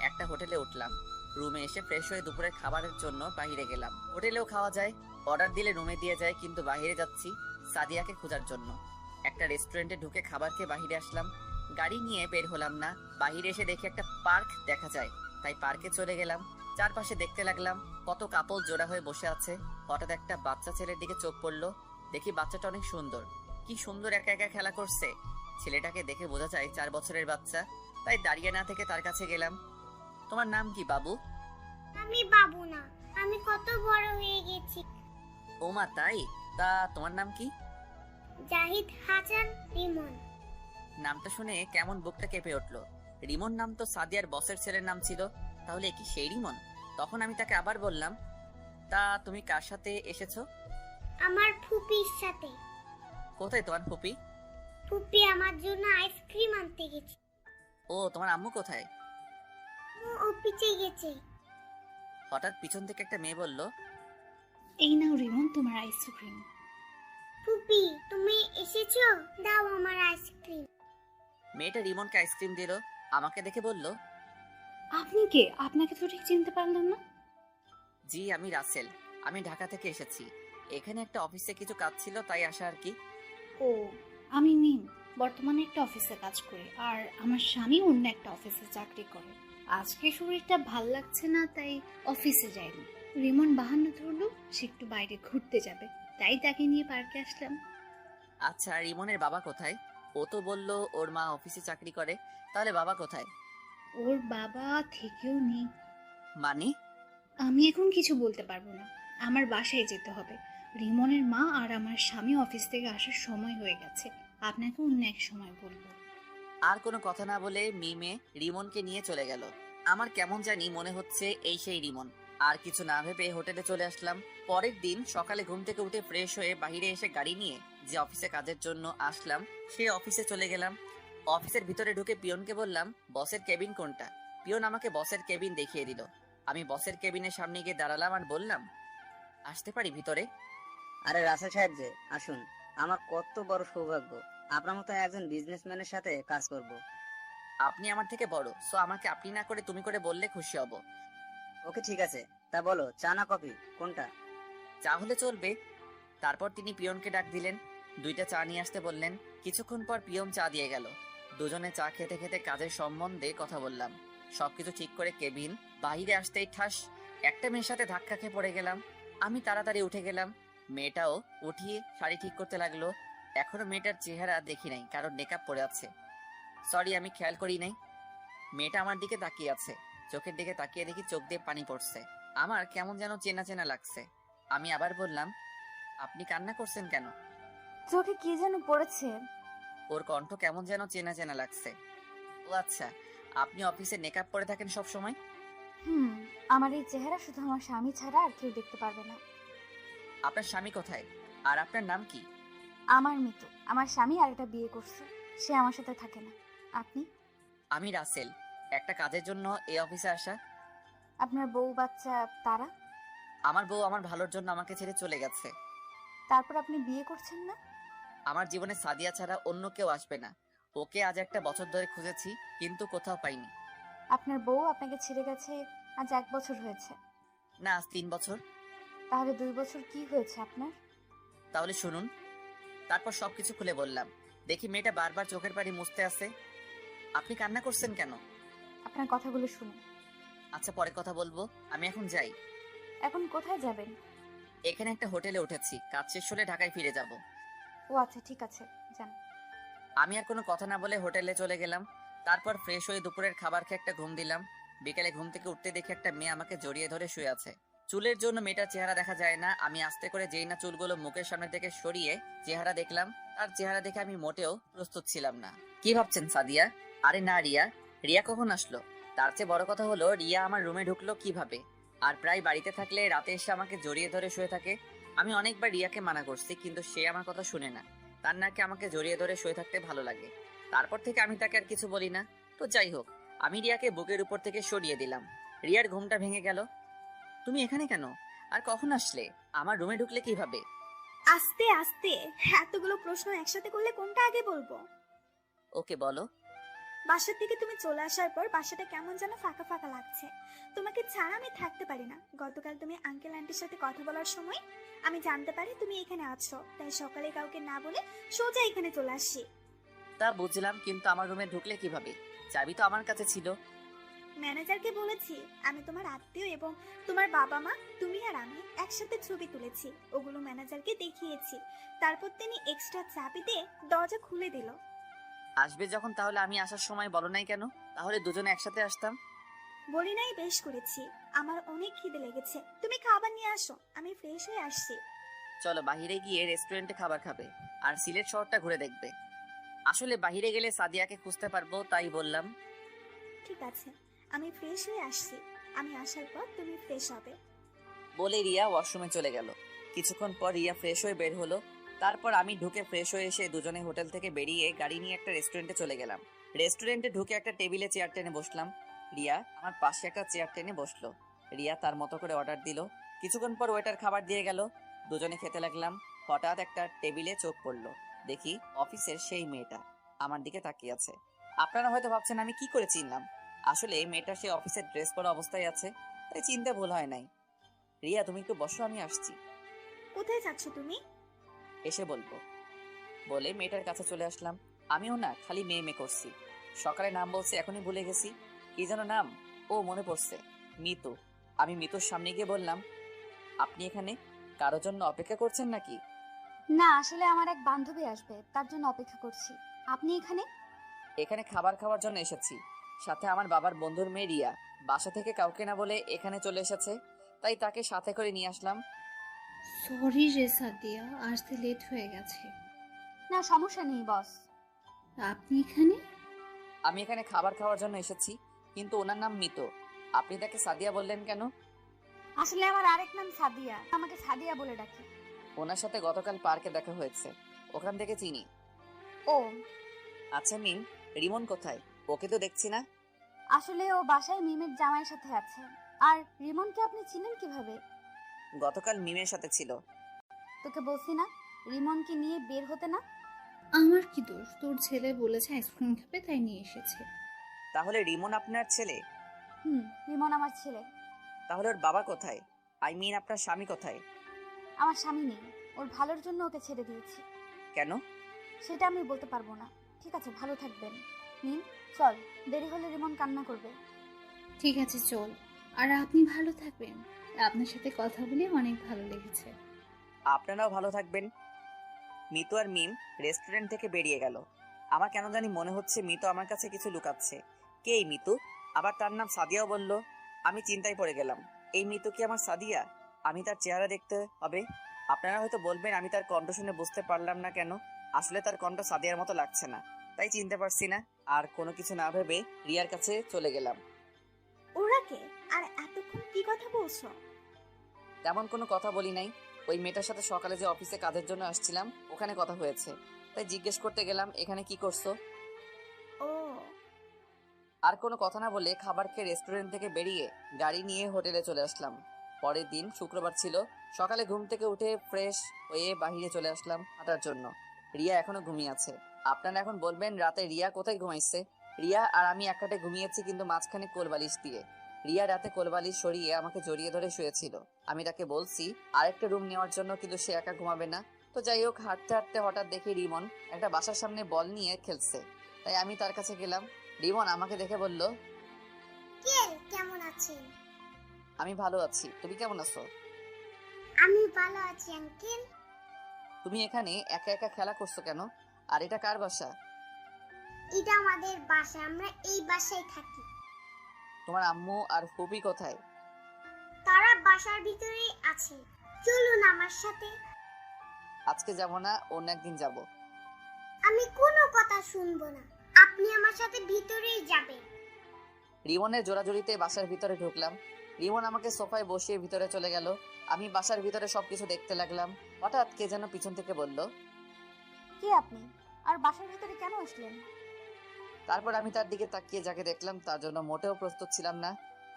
একটা হোটেলে উঠলাম। রুমে এসে ফ্রেশ হয়ে দুপুরের খাবারের জন্য বাইরে গেলাম। হোটেলেও খাওয়া যায়, অর্ডার দিলে রুমে দিয়ে যায়, কিন্তু বাইরে যাচ্ছি সাদিয়াকে খোঁজার জন্য। একটা রেস্টুরেন্টে ঢুকে খাবার খেয়ে বাইরে আসলাম। গাড়ি নিয়ে বের হলাম না। বাইরে এসে দেখি একটা পার্ক দেখা যায়, তাই পার্কে চলে গেলাম। চারপাশে দেখতে লাগলাম কত কাপল জোড়া হয়ে বসে আছে। হঠাৎ একটা বাচ্চা ছেলের দিকে চোখ পড়লো। দেখি বাচ্চাটা অনেক সুন্দর, কি সুন্দর একা একা খেলা করছে। ছেলেটাকে দেখে বোঝা যায় 4 বছরের বাচ্চা, তাই দাঁড়িয়ে না থেকে তার কাছে গেলাম। তোমার নাম কি বাবু? আমি বাবু না, আমি কত বড় হয়ে গেছি। ও মা, তাই? তা তোমার নাম কি? জাহিদ হাসান রিমন। নামটা শুনে কেমন বুকটা কেঁপে উঠলো। রিমন নাম তো সাদিয়ার বসের ছেলের নাম ছিল, তাহলে কি সেই রিমন? তখন আমি তাকে আবার বললাম, তা তুমি কার সাথে এসেছো? আমার ফুপির সাথে। কোথায় তোমার ফুপি? ফুপি আমার জন্য আইসক্রিম আনতে গেছে। ও, তোমার আম্মু কোথায়? ও অফিসে গেছে। হঠাৎ পিছন থেকে একটা মেয়ে বলল, এই নাও রিমন তোমার আইসক্রিম। ফুপি তুমি এসেছো, দাও আমার আইসক্রিম। মেয়েটা রিমনকে আইসক্রিম দিল। আমাকে দেখে বলল, আপনি কে? আপনাকে তো ঠিক চিনতে পারলাম না। জি আমি রাসেল, আমি ঢাকা থেকে এসেছি। এখানে একটা অফিসে কিছু কাজ ছিল, তাই আসা আর কি। ও, আমি মিম, বর্তমানে একটা অফিসে কাজ করি, আর আমার স্বামী অন্য একটা অফিসে চাকরি করে। আজকে শরীরটা ভাল লাগছে না, তাই অফিসে যাইনি। রিমন বাহান্ন ধরলো সে একটু বাইরে ঘুরতে যাবে, তাই তাকে নিয়ে পার্কে আসলাম। আচ্ছা, রিমনের বাবা কোথায়? ও তো বলল ওর মা অফিসে চাকরি করে, তাহলে বাবা কোথায়? ওর বাবা থেকেও নেই। মানে? আমি এখন কিছু বলতে পারবো না, আমার বাসায় যেতে হবে। রিমনের মা আর আমার স্বামী অফিস থেকে আসার সময় হয়ে গেছে, আপনাকে অন্য এক সময় বলবো। আর কোনো কথা না বলে মিমে রিমনকে নিয়ে চলে গেল। আমার কেমন জানি মনে হচ্ছে এই সেই রিমন। আর কিছু না ভেবে হোটেলে চলে আসলাম। পরের দিন সকালে ঘুম থেকে উঠে ফ্রেশ হয়ে বাইরে এসে গাড়ি নিয়ে যে অফিসে কাজের জন্য আসলাম সে অফিসে চলে গেলাম। অফিসের ভিতরে ঢুকে পিয়নকে বললাম, বসের কেবিন কোনটা? পিয়ন আমাকে বসের কেবিন দেখিয়ে দিল। আমি বসের কেবিনের সামনে গিয়ে দাঁড়ালাম আর বললাম, আসতে পারি ভিতরে? আরে রাসেল সাহেব যে, আসুন। আমার কত বড় সৌভাগ্য আপনার মতো একজন বিজনেসম্যানের সাথে কাজ করব। আপনি আমার থেকে বড়, সো আমাকে আপনি না করে তুমি করে বললে খুশি হব। ওকে ঠিক আছে, তা বলো চা না কফি কোনটা? চা হলে চলবে। তারপর তিনি পিয়নকে ডাক দিলেন, 2টা চা নিয়ে আসতে বললেন। কিছুক্ষণ পর পিয়ন চা দিয়ে গেল। দুজনে চা খেতে খেতে কাজের সম্বন্ধে কথা বললাম। সবকিছু ঠিক করে কেবিন বাইরে আসতেই ঠাস একটা মেয়ের সাথে ধাক্কা খেয়ে পড়ে গেলাম। আমি তাড়াতাড়ি উঠে গেলাম। মেয়েটাও উঠিয়ে শাড়ি ঠিক করতে লাগলো। এখনো মেয়েটার চেহারা দেখি নাই, কারণ মেকআপ পরে আছে। সরি, আমি খেয়াল করি নাই। মেয়েটা আমার দিকে তাকিয়ে আছে। চোখের দিকে তাকিয়ে দেখি চোখ দিয়ে পানি পড়ছে। আমার কেমন যেন চেনা চেনা লাগছে। আমি আবার বললাম, আপনি কান্না করছেন কেন? চোখে কি যেন পড়েছে। ওর কণ্ঠ কেমন যেন চেনা চেনা লাগছে। ও আচ্ছা, আপনি অফিসে মেকআপ পরে থাকেন সব সময়? আমার এই চেহারা শুধু আমার স্বামী ছাড়া আর কেউ দেখতে পারবে না। আপনার স্বামী কোথায়? আর আপনার নাম কি? আমার মৃত্যু, আমার স্বামী আর একটা বিয়ে করছে, সে আমার সাথে থাকে না। আপনি? আমি রাসেল, একটা কাজের জন্য এই অফিসে আসা। আপনার বউ বাচ্চা তারা? আমার বউ আমার ভালোর জন্য আমাকে ছেড়ে চলে গেছে। তারপর আপনি বিয়ে করছেন না? আমার জীবনে সাদিয়া ছাড়া অন্য কেউ আসবে না। ওকে আজ একটা বছর ধরে খুঁজেছি, কিন্তু কোথাও পাইনি। আপনার বউ আপনাকে ছেড়ে গেছে আজ 1 বছর হয়েছে। না, আজ 3 বছর। তাহলে 2 বছর কি হয়েছে আপনার? তাহলে শুনুন। তারপর সবকিছু খুলে বললাম। দেখি মেয়েটা বারবার চোখের পানি মুছতে আছে। আপনি কান্না করছেন কেন? আপনার কথাগুলো শুনুন। আচ্ছা, পরে কথা বলবো, আমি এখন যাই। এখন কোথায় যাবেন? এখানে একটা হোটেলে উঠেছি, কাজ শেষ হলে ঢাকায় ফিরে যাব। ও আচ্ছা, ঠিক আছে, যান। আমি আর কোনো কথা না বলে হোটেলে চলে গেলাম। তারপর ফ্রেশ হয়ে দুপুরের খাবার খেয়ে একটা ঘুম দিলাম। বিকেলে ঘুম থেকে উঠতে দেখি একটা মেয়ে আমাকে জড়িয়ে ধরে শুয়ে আছে। চুলের জন্য মেয়েটার চেহারা দেখা যায় না। আমি আস্তে করে যেই না চুলগুলো মুখের সামনে থেকে সরিয়ে চেহারা দেখলাম, তার চেহারা দেখে আমি মোটেও প্রস্তুত ছিলাম না। কি ভাবছেন সাদিয়া? আরে না, রিয়া। রিয়া কখন আসলো? তার চেয়ে বড় কথা হলো, রিয়া আমার রুমে ঢুকলো কিভাবে? আর প্রায় বাড়িতে থাকলে রাতে এসে আমাকে জড়িয়ে ধরে শুয়ে থাকে। আমি অনেকবার রিয়াকে মানা করছি, কিন্তু সে আমার কথা শুনে না। তার নাকি আমাকে জড়িয়ে ধরে শুয়ে থাকতে ভালো লাগে। তারপর থেকে আমি তাকে আর কিছু বলি না। তো যাই হোক, আমি রিয়াকে বুকের উপর থেকে সরিয়ে দিলাম। রিয়ার ঘুমটা ভেঙে গেল। তুমি এখানে কেন? আর কখন আসলে? আমার রুমে ঢুকলে কিভাবে? আস্তে আস্তে, এতগুলো প্রশ্ন একসাথে করলে কোনটা আগে বলবো? ওকে বলো। বাসার থেকে তুমি চলে আসার পর বাসাটা কেমন যেন ফাঁকা ফাঁকা লাগছে। তোমাকে ছাড়া আমি থাকতে পারি না। গতকাল তুমি আঙ্কেল আন্টির সাথে কথা বলার সময় আমি জানতে পারি তুমি এখানে আছো, তাই সকালে কাউকে না বলে সোজা এখানে চলে আসি। তা বুঝলাম, কিন্তু আমার রুমে ঢুকলে কিভাবে? চাবি তো আমার কাছে ছিল। ম্যানেজারকে বলেছি আমি তোমার আত্মীয় এবং তোমার বাবা মা তুমি আর আমি একসাথে ছবি তুলেছি, ওগুলো ম্যানেজারকে দেখিয়েছি। তারপর তিনি এক্সট্রা চাবি দিয়ে দরজা খুলে দিল। আসবে যখন, তাহলে আমি আসার সময় বলো নাই কেন? তাহলে দুজনে একসাথে আসতাম। বলি নাই বেশ করেছি, আমার অনেক খিদে লেগেছে, তুমি খাবার নিয়ে আসো, আমি ফ্রেশ হয়ে আসছি। চলো, বাইরে গিয়ে রেস্টুরেন্টে খাবার খাবে আর সিলেট শহরটা ঘুরে দেখবে। আসলে বাইরে গেলে সাদিয়াকে খুঁজতে পারবো, তাই বললাম। ঠিক আছে, আমি ফ্রেশ হয়ে আসছি। আমি আসার পর তুমি ফ্রেশ হবে। বলে রিয়া ওয়াশরুমে চলে গেল। কিছুক্ষণ পর রিয়া ফ্রেশ হয়ে বের হলো। তারপর আমি ঢুকে ফ্রেশ হয়ে এসে দুজনে হোটেল থেকে বেরিয়ে গাড়ি নিয়ে একটা রেস্টুরেন্টে চলে গেলাম। রেস্টুরেন্টে ঢুকে একটা টেবিলে চেয়ার টেনে বসলাম। রিয়া আমার পাশে একটা চেয়ার টেনে বসলো। রিয়া তার মতো করে অর্ডার দিল। কিছুক্ষণ পর ওয়েটার খাবার দিয়ে গেল। দুজনে খেতে লাগলাম। হঠাৎ একটা টেবিলে চোখ পড়লো। দেখি অফিসের সেই মেয়েটা আমার দিকে তাকিয়ে আছে। আপনারা হয়তো ভাবছেন আমি কি করে চিনলাম। আসলে এই মেয়েটা সে অফিসের ড্রেস পরা অবস্থায় আছে, তাই চিনতে ভুল হয় নাই। রিয়া, তুমি একটু বসো, আমি আসছি। কোথায় যাচ্ছ তুমি? এসে বলবো। বলে মেয়েটার কাছে চলে আসলাম। আমিও না খালি মেয়ে করছি। সকালে নাম বলছে, এখনই ভুলে গেছি। কি যেন নাম? ও মনে পড়ছে, মিতু। আমি মিতুর সামনে গিয়ে বললাম, আপনি এখানে কারোর জন্য অপেক্ষা করছেন নাকি? না, আসলে আমার এক বান্ধবী আসবে, তার জন্য অপেক্ষা করছি। আপনি এখানে? এখানে খাবার খাওয়ার জন্য এসেছি। সাথে আমার বাবার বন্ধুর মেয়ে রিয়া বাসা থেকে কাউকে না বলে এখানে চলে এসেছে, তাই তাকে সাথে করে নিয়ে আসলাম। সরি রে সাদিয়া, আসতে লেট হয়ে গেছে। না, সমস্যা নেই বস। আপনি এখানে? আমি এখানে খাবার খাওয়ার জন্য এসেছি, কিন্তু ওনার নাম মিতু। আপনি তাকে সাদিয়া বললেন কেন? আসলে আমার আরেক নাম সাদিয়া, আমাকে সাদিয়া বলে ডাকে। ওনার সাথে গতকাল পার্কে দেখা হয়েছে, ওখান থেকে চিনি। ও আচ্ছা মিম, রিমন কোথায়? ওকে তো দেখছি না। আসলে ও বাসায় মিমের জামাইয়ের সাথে আছে। আর রিমনকে আপনি চিনেন কিভাবে? গতকাল মিমের সাথে ছিল। তোকে বলছি না রিমনকে নিয়ে বের হতে না। আমার কি দোষ? তোর ছেলে বলেছে আইসক্রিম খাবে, তাই নিয়ে এসেছে। তাহলে রিমন আপনার ছেলে? রিমন আমার ছেলে। তাহলে ওর বাবা কোথায়? আই মিন আপনার স্বামী কোথায়? আমার স্বামী নেই, ওর ভালোর জন্য ওকে ছেড়ে দিয়েছি। কেন? সেটা আমি বলতে পারবো না। ঠিক আছে, ভালো থাকবেন। মিম চল, দেরি হলে রিমন কান্না করবে। ঠিক আছে চল, আর আপনি ভালো থাকবেন। আপনার সাথে কথা বলে অনেক ভালো লেগেছে। আপনারাও ভালো থাকবেন। মিতু আর মিম রেস্টুরেন্ট থেকে বেরিয়ে গেল। আমার কেন জানি মনে হচ্ছে মিতু আমার কাছে কিছু লুকাচ্ছে। কে এই মিতু? আবার তার নাম সাদিয়াও বলল। আমি চিন্তায় পড়ে গেলাম, এই মিতু কি আমার সাদিয়া? আমি তার চেহারা দেখতে হবে। আপনারা হয়তো বলবেন আমি তার কণ্ঠ শুনে বুঝতে পারলাম না কেন। আসলে তার কণ্ঠ সাদিয়ার মতো লাগছে না, তাই চিনতে পারছি না। আর কোনো কিছু না ভেবে রিয়ার কাছে চলে গেলাম। ওরা কে? আর এতক্ষণ কি কথা বলছো? তেমন কোনো কথা বলি নাই। ওই মেয়েটার সাথে সকালে যে অফিসে কাজের জন্য আসছিলাম, ওখানে কথা হয়েছে, তাই জিজ্ঞেস করতে গেলাম এখানে কি করছো। ও আর কোনো কথা না বলে খাবার খেয়ে রেস্টুরেন্ট থেকে বেরিয়ে গাড়ি নিয়ে হোটেলে চলে আসলাম। পরের দিন শুক্রবার ছিল। সকালে ঘুম থেকে উঠে ফ্রেশ হয়ে বাহিরে চলে আসলাম হাঁটার জন্য। রিয়া এখনো ঘুমিয়ে আছে। আপনারা এখন বলবেন রাতে রিয়া কোথায় ঘুমাইছে? রিয়া আর আমি এক খাটে ঘুমিয়েছি, কিন্তু মাঝখানে কোলবালিশ দিয়ে। রিয়া রাতে কোলবালিশ সরিয়ে আমাকে জড়িয়ে ধরে শুয়েছিল। আমি তাকে বলছি আরেকটা রুম নেওয়ার জন্য, কিন্তু সে একা ঘুমাবে না। তো যাই হোক, হাঁটতে হাঁটতে হঠাৎ দেখি রিমন একটা বাসার সামনে বল নিয়ে খেলছে, তাই আমি তার কাছে গেলাম। রিমন আমাকে দেখে বলল, কে কেমন আছেন? আমি ভালো আছি, তুমি কেমন আছো? আমি ভালো আছি আঙ্কেল। তুমি এখানে একা একা খেলা করছো কেন? আর এটা কার বাসা? এটা আমাদের বাসা, আমরা এই বাসায় থাকি। তোমার আম্মু আর ফুপি কোথায়? তারা বাসার ভিতরেই আছে, চলুন আমার সাথে। আজকে যাব না, অন্য একদিন যাব। আমি কোনো কথা শুনবো না, আপনি আমার সাথে ভিতরেই যাবেন। রিমনের জোরাজুরিতে বাসার ভিতরে ঢুকলাম। রিমন আমাকে সোফায় বসিয়ে ভিতরে চলে গেল। আমি বাসার ভিতরে সবকিছু দেখতে লাগলাম। হঠাৎ কে যেন পিছন থেকে বলল, কে আপনি? আর বাসার ভিতরে কেন আসলেন? তারপর আমি তার দিকে তাকিয়ে যাকে দেখলাম তার জন্য মোটেও প্রস্তুত ছিলাম না।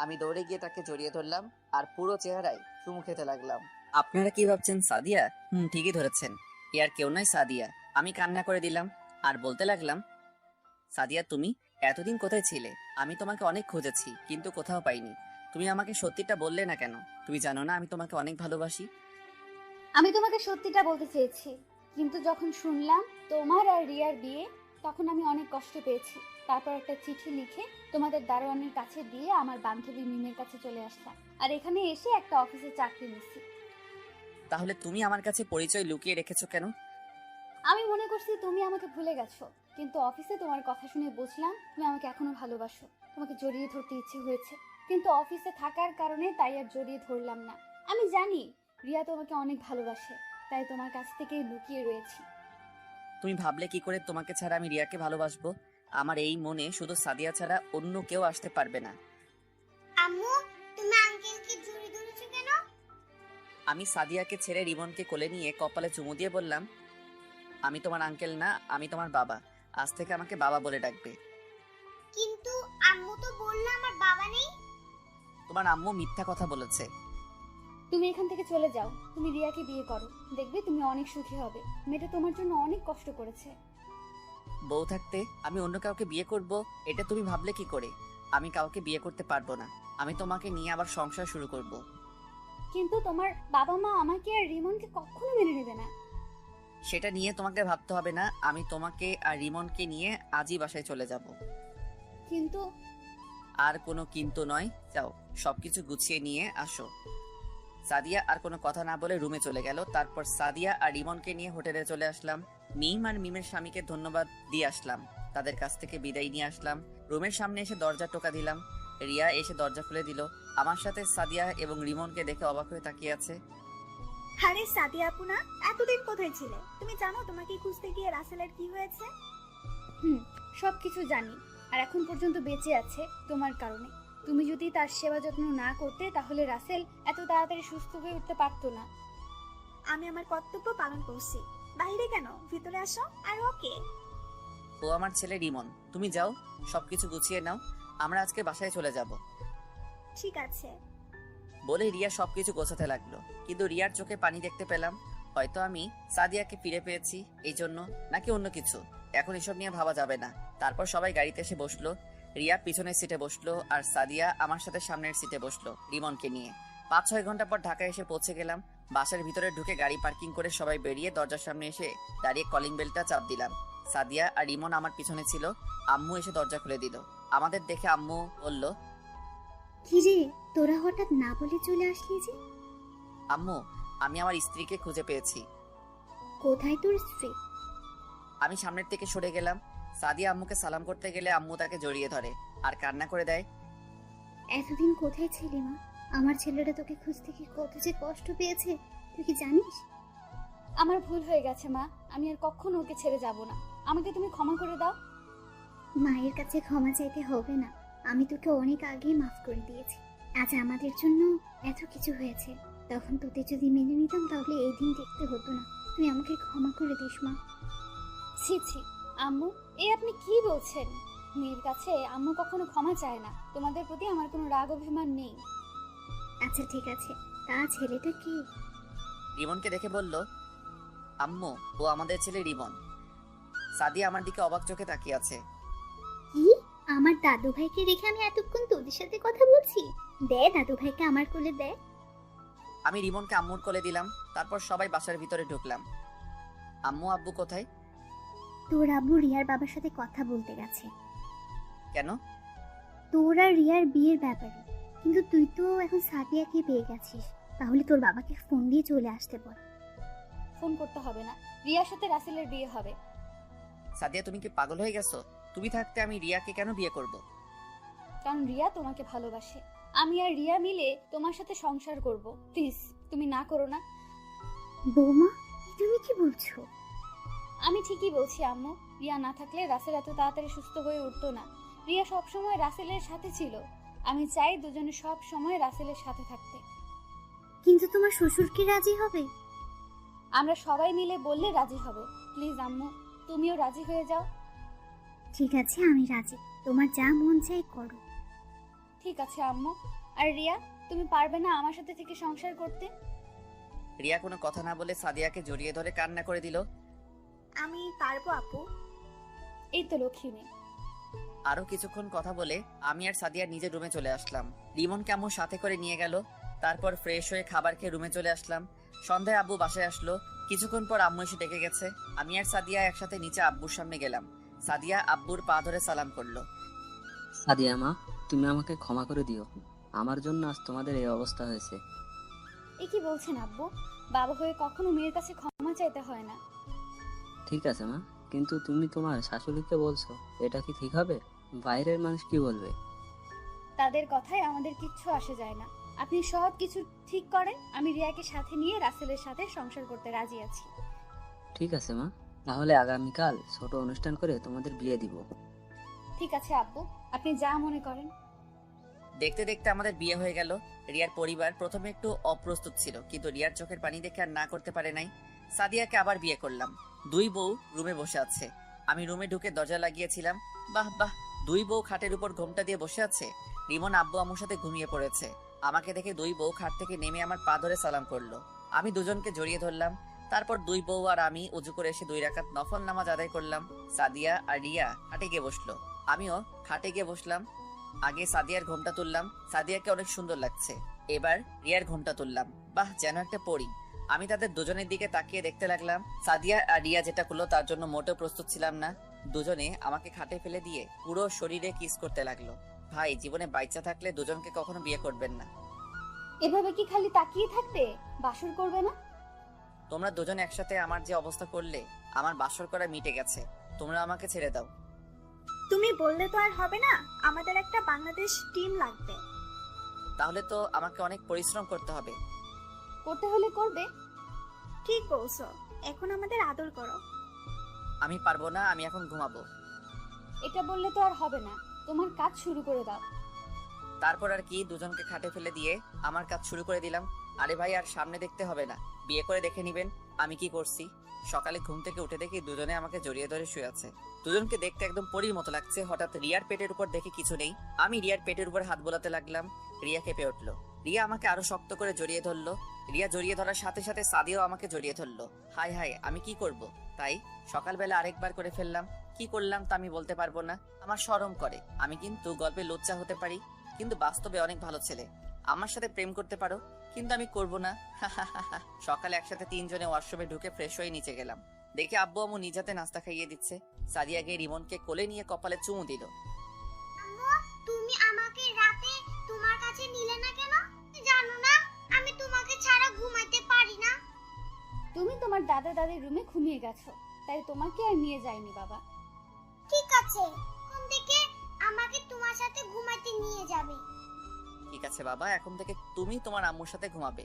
আমি দৌড়ে গিয়ে তাকে জড়িয়ে ধরলাম আর পুরো চেহারায় চুমু খেতে লাগলাম। আপনারা কি ভাবছেন সাদিয়া? ঠিকই ধরেছেন, এ আর কেউ নয়, সাদিয়া। আমি কান্না করে দিলাম আর বলতে লাগলাম, সাদিয়া তুমি এতদিন কোথায় ছিলে? আমি তোমাকে অনেক খুঁজেছি, কিন্তু কোথাও পাইনি। তুমি আমাকে সত্যিটা বললে না কেন? তুমি জানো না আমি তোমাকে অনেক ভালোবাসি। আমি তোমাকে সত্যিটা বলতে চেয়েছি, কিন্তু যখন শুনলাম তোমার আর রিয়ার বিয়ে, তখন আমি অনেক কষ্ট পেয়েছি। তারপর একটা চিঠি লিখে তোমাদের দারোয়ানের কাছে দিয়ে আমার বান্ধবী মিমের কাছে চলে আসলাম, আর এখানে এসে একটা অফিসে চাকরি নিচ্ছি। তাহলে তুমি আমার কাছে পরিচয় লুকিয়ে রেখেছো কেন? আমি মনে করছি তুমি আমাকে ভুলে গেছো, কিন্তু অফিসে তোমার কথা শুনে বুঝলাম তুমি আমাকে এখনো ভালোবাসো। তোমাকে জড়িয়ে ধরতে ইচ্ছে হয়েছে, কিন্তু অফিসে থাকার কারণে তাই আর জড়িয়ে ধরলাম না। আমি জানি রিয়া তোমাকে অনেক ভালোবাসে, তাই তোমার কাছ থেকেই লুকিয়ে রয়েছি। তুমি ভাবলে কি করে তোমাকে ছাড়া আমি রিয়াকে ভালোবাসবো? আমার এই মনে শুধু সাদিয়া ছাড়া অন্য কেউ আসতে পারবে না। আম্মু, তুমি আঙ্কেলকে জড়িয়ে ধরেছো কেন? আমি সাদিয়াকে ছেড়ে রিমনকে কোলে নিয়ে কপালে চুমু দিয়ে বললাম, আমি তোমার আঙ্কেল না, আমি তোমার বাবা। আজ থেকে আমাকে বাবা বলে ডাকবে। কিন্তু আম্মু তো বললো আমার বাবা নেই। তোমার আম্মু মিথ্যা কথা বলেছে। তুমি এখান থেকে চলে যাও, তুমি রিয়াকে বিয়ে করো, দেখবে তুমি অনেক সুখী হবে। মেয়েটা তোমার জন্য অনেক কষ্ট করেছে। বউ থাকতে আমি অন্য কাউকে বিয়ে করব, এটা তুমি ভাবলে কি করে? আমি কাউকে বিয়ে করতে পারবো না। আমি তোমাকে নিয়ে আবার সংসার শুরু করব। কিন্তু তোমার বাবা মা আমাকে আর রিমনকে কখনো মেনে নেবে না। সেটা নিয়ে তোমাকে ভাবতে হবে না। আমি তোমাকে আর রিমনকে নিয়ে আজই বাসায় চলে যাব। কিন্তু আর কোনো কিন্তু নয়, যাও সবকিছু গুছিয়ে নিয়ে আসো। সাদিয়া আর কোনো কথা না বলে রুমে চলে গেল। তারপর সাদিয়া আর রিমনকে নিয়ে হোটেলে চলে আসলাম। মিম আর মিমের স্বামীকে ধন্যবাদ দিয়ে আসলাম, তাদের কাছ থেকে বিদায় নিয়ে আসলাম। রুমের সামনে এসে দরজা টোকা দিলাম। রিয়া এসে দরজা খুলে দিল। আমার সাথে সাদিয়া এবং রিমনকে দেখে অবাক হয়ে তাকিয়ে আছে। আরে সাদিয়া আপু না, এতদিন কোথায় ছিলে? তুমি জানো তোমাকে খুঁজতে গিয়ে রাসেলের কি হয়েছে? সবকিছু জানি, আর এখন পর্যন্ত বেঁচে আছে তোমার কারণে। তুমি যদি তার সেবা যত্ন না করতে তাহলে রাসেল এত তাড়াতাড়ি সুস্থ হয়ে উঠতে পারতো না। আমি আমার কর্তব্য পালন করছি। বাইরে কেন, ভিতরে আসো। আর ওকে, ও আমার ছেলে রিমন। তুমি যাও, সবকিছু গুছিয়ে নাও, আমরা আজকে বাসায় চলে যাব। ঠিক আছে। বলে রিয়া সবকিছু গোছাতে লাগলো। কিন্তু রিয়ার চোখে পানি দেখতে পেলাম। হয়তো আমি সাদিয়াকে ফিরে পেয়েছি এই জন্য, নাকি অন্য কিছু, এখন এসব নিয়ে ভাবা যাবে না। তারপর সবাই গাড়িতে এসে বসলো। রিয়া পিছনের সিটে বসলো আর সাদিয়া আমার সাথে সামনের সিটে বসলো রিমনকে নিয়ে। 5-6 ঘন্টা পর ঢাকায় এসে পৌঁছে গেলাম। বাসার ভিতরে ঢুকে গাড়ি পার্কিং করে সবাই বেরিয়ে দরজার সামনে এসে দাঁড়িয়ে কলিং বেলটা চাপ দিলাম। সাদিয়া আর রিমন আমার পিছনে ছিল। আম্মু এসে দরজা খুলে দিল। আমাদের দেখে আম্মু বলল, কি রে, তোরা হঠাৎ না বলে চলে আসলি যে? আম্মু, আমি আমার স্ত্রীকে খুঁজে পেয়েছি। কোথায় তোর স্ত্রী? আমি সামনের থেকে সরে গেলাম। সাদিয়া আম্মুকে সালাম করতে গেলে আম্মু তাকে জড়িয়ে ধরে আর কান্না করে দেয়। এতদিন কোথায় ছিলি মা? আমার ছেলেটা তোকে খুঁজতে কি কত যে কষ্ট পেয়েছে, তুই কি জানিস? আমার ভুল হয়ে গেছে মা, আমি আর কখনো ওকে ছেড়ে যাব না। আমাকে তুমি ক্ষমা করে দাও। মায়ের কাছে ক্ষমা চাইতে হবে না, আমি তোকে অনেক আগেই মাফ করে দিয়েছি। আজ আমাদের জন্য এত কিছু হয়েছে, তখন তোদের যদি মেনে নিতাম তাহলে এই দিন দেখতে হতো না। তুই আমাকে ক্ষমা করে দিস মা। ছি ছি আম্মু, এই আপনি কি বলছেন? মেয়ের কাছে আম্মু কখনো ক্ষমা চায় না। তোমাদের প্রতি আমার কোনো রাগ অভিমান নেই। আচ্ছা ঠিক আছে, তা ছেলেটা কি? রিমনকে দেখে বলল, আম্মু, ও আমাদের ছেলে রিমন। সাদিয়া আমার দিকে অবাক চোখে তাকিয়ে আছে। কি? আমার দাদু ভাইকে রেখে আমি এতক্ষণ তোদের সাথে কথা বলছি? দে দাদু ভাইকে আমার কোলে দে। আমি রিমনকে আম্মুর কোলে দিলাম। তারপর সবাই বাসার ভিতরে ঢুকলাম। আম্মু আব্বু কোথায়? তোর আব্বু রিয়ার বাবার সাথে কথা বলতে গেছে। কেন? তোর আর রিয়ার বিয়ের ব্যাপারে। কিন্তু তুই তো এখন সাদিয়াকে পেয়ে গেছিস, তাহলে তোর বাবাকে ফোন দিয়ে চলে আসতে বল। ফোন করতে হবে না, রিয়ার সাথে রাসেলের বিয়ে হবে। সাদিয়া, তুমি কি পাগল হয়ে গেছো? তুমি থাকতে আমি রিয়াকে কেন বিয়ে করব? কারণ রিয়া তোমাকে ভালোবাসে। আমি আর রিয়া মিলে তোমার সাথে সংসার করব। প্লিজ তুমি না করো না। বৌমা, তুমি কি বলছো? আমি ঠিকই বলছি আম্মু। রিয়া না থাকলে রাসেল এত তাড়াতাড়ি সুস্থ হয়ে উঠতো না। রিয়া সব সময় রাসেলের সাথে ছিল। আমি চাই দুজনে সব সময় রাসেলের সাথে থাকতে। কিন্তু তোমার শ্বশুর কি রাজি হবে? আমরা সবাই মিলে বললে রাজি হবে। প্লিজ আম্মু, তুমিও রাজি হয়ে যাও। ঠিক আছে, আমি রাজি। তোমার যা মন চাই করো। ঠিক আছে আম্মু। আর রিয়া, তুমি পারবে না আমার সাথে থেকে সংসার করতে? রিয়া কোনো কথা না বলে সাদিয়াকে জড়িয়ে ধরে কান্না করে দিল। আমি পারবো আপু। এই তো লক্ষ্মী মেয়ে। আরো কিছুক্ষণ কথা বলে আমি আর সাদিয়া নিজের রুমে চলে আসলাম। রিমনকে আম্মু সাথে করে নিয়ে গেল। তারপর ফ্রেশ হয়ে খাবার খেয়ে রুমে চলে আসলাম। সন্ধ্যায় আব্বু বাসায় আসলো। কিছুক্ষণ পর আম্মু এসে ডেকে গেছে। আমি আর সাদিয়া একসাথে নিচে আব্বুর সামনে গেলাম। সাদিয়া আব্বুর পা ধরে সালাম করলো। সাদিয়া মা, তুমি আমাকে ক্ষমা করে দিও। আমার জন্য আজ তোমাদের এই অবস্থা হয়েছে। এ কি বলছেন আব্বু? বাবা হয়ে কখনো মেয়ের কাছে ক্ষমা চাইতে হয় না। ঠিক আছে মা, কিন্তু তুমি তোমার শাশুড়িকে বলছো, এটা কি ঠিক হবে? বাইরের মানুষ কি বলবে? তাদের কথায় আমাদের কিচ্ছু আসে যায় না। আপনি সব কিছু ঠিক করেন। আমি রিয়াকে সাথে নিয়ে রাসেলের সাথে সংসার করতে রাজি আছি। ঠিক আছে মা, তাহলে আগামীকাল ছোট অনুষ্ঠান করে তোমাদের বিয়ে দিব। ঠিক আছে আব্বু, আপনি যা মনে করেন। দেখতে দেখতে আমাদের বিয়ে হয়ে গেল। রিয়ার পরিবার প্রথমে একটু অপ্রস্তুত ছিল, কিন্তু রিয়ার চোখের পানি দেখে আর না করতে পারে নাই। সাদিয়াকে আবার বিয়ে করলাম। দুই বউ রুমে বসে আছে। আমি রুমে ঢুকে দরজা লাগিয়েছিলাম। বাহ বাহ, দুই বউ খাটের উপর ঘোমটা দিয়ে বসে আছে। রিমন আব্বু আম্মুর সাথে ঘুমিয়ে পড়েছে। আমাকে দেখে দুই বউ খাট থেকে নেমে আমার পা ধরে সালাম করলো। আমি দুজনকে জড়িয়ে ধরলাম। তারপর দুই বউ আর আমি উজু করে এসে 2 রাকাত নফল নামাজ আদায় করলাম। সাদিয়া আর রিয়া খাটে গিয়ে বসলো, আমিও খাটে গিয়ে বসলাম। আগে সাদিয়ার ঘোমটা তুললাম। সাদিয়াকে অনেক সুন্দর লাগছে। এবার রিয়ার ঘোমটা তুললাম। বাহ, যেন একটা পরী। আমি তাদের দুজনের দিকে তাকিয়ে দেখতে লাগলাম। সাদিয়া আর রিয়া যেটা করলো তার জন্য মোটেও প্রস্তুত ছিলাম না। দুজনে আমাকে খাটে ফেলে দিয়ে পুরো শরীরে কিস করতে লাগলো। ভাই, জীবনে বাইচা থাকলে দুজনকে কখনো বিয়ে করবেন না। এভাবে কি খালি তাকিয়ে থাকবে? বাসর করবে না? তোমরা দুজন একসাথে আমার যে অবস্থা করলে, আমার বাসর করা মিটে গেছে। তোমরা আমাকে ছেড়ে দাও। তুমি বললে তো আর হবে না, আমাদের একটা বাংলাদেশ টিম লাগবে। তাহলে তো আমাকে অনেক পরিশ্রম করতে হবে। করতে হলে করবে। ঠিক বলছো, এখন আমাদের আদর করো। আমি পারবো না, আমি এখন ঘুমাবো। এটা বললে তো আর হবে না, তোমার কাজ শুরু করে দাও। তারপর আর কি, দুজনকে খাটে ফেলে দিয়ে আমার কাজ শুরু করে দিলাম। আরে ভাই, আর সামনে দেখতে হবে না, বিয়ে করে দেখে নিবেন আমি কি করছি। সকালে ঘুম থেকে উঠে দেখি দুজনে আমাকে জড়িয়ে ধরে শুয়ে আছে। দুজনকে দেখতে একদম পরীর মতো লাগছে। হঠাৎ রিয়ার পেটের উপর দেখে কিছু নেই। আমি রিয়ার পেটের উপর হাত বোলাতে লাগলাম। রিয়া কেঁপে উঠলো। রিয়া আমাকে আরো শক্ত করে জড়িয়ে ধরলো। রিয়া জড়িয়ে ধরার সাথে সাথে সাদিয়াও আমাকে জড়িয়ে ধরলো। হাই হাই, আমি কি করব? তাই সকালবেলা আরেকবার করে ফেললাম। কি করলাম তা আমি বলতে পারবো না, আমার শরম করে। আমি কিন্তু গল্পে লজ্জা হতে পারি, কিন্তু বাস্তবে অনেক ভালো ছেলে। আমার সাথে প্রেম করতে পারো, কিন্তু আমি করব না। সকালে একসাথে 3 জনে ওয়াশরুমে ঢুকে ফ্রেশ হয়ে নিচে গেলাম। দেখে আব্বু আম্মু নিজ হাতে নাস্তা খাইয়ে দিচ্ছে। সাদিয়া গিয়ে রিমনকে কোলে নিয়ে কপালে চুমু দিল। তুমি আমাকে রাতে তোমার কাছে নিলে না কেন? জানো না আমি তোমাকে ছাড়া ঘুমাতে পারি না। তুমি তোমার দাদা দাদির রুমে ঘুমিয়ে গেছো, তাই তোমাকে আর নিয়ে যাইনি বাবা। ঠিক আছে, কোন থেকে আমাকে তোমার সাথে ঘুমাতে নিয়ে যাবে? ঠিক আছে বাবা, এখন থেকে তুমি তোমার আম্মুর সাথে ঘুমাবে।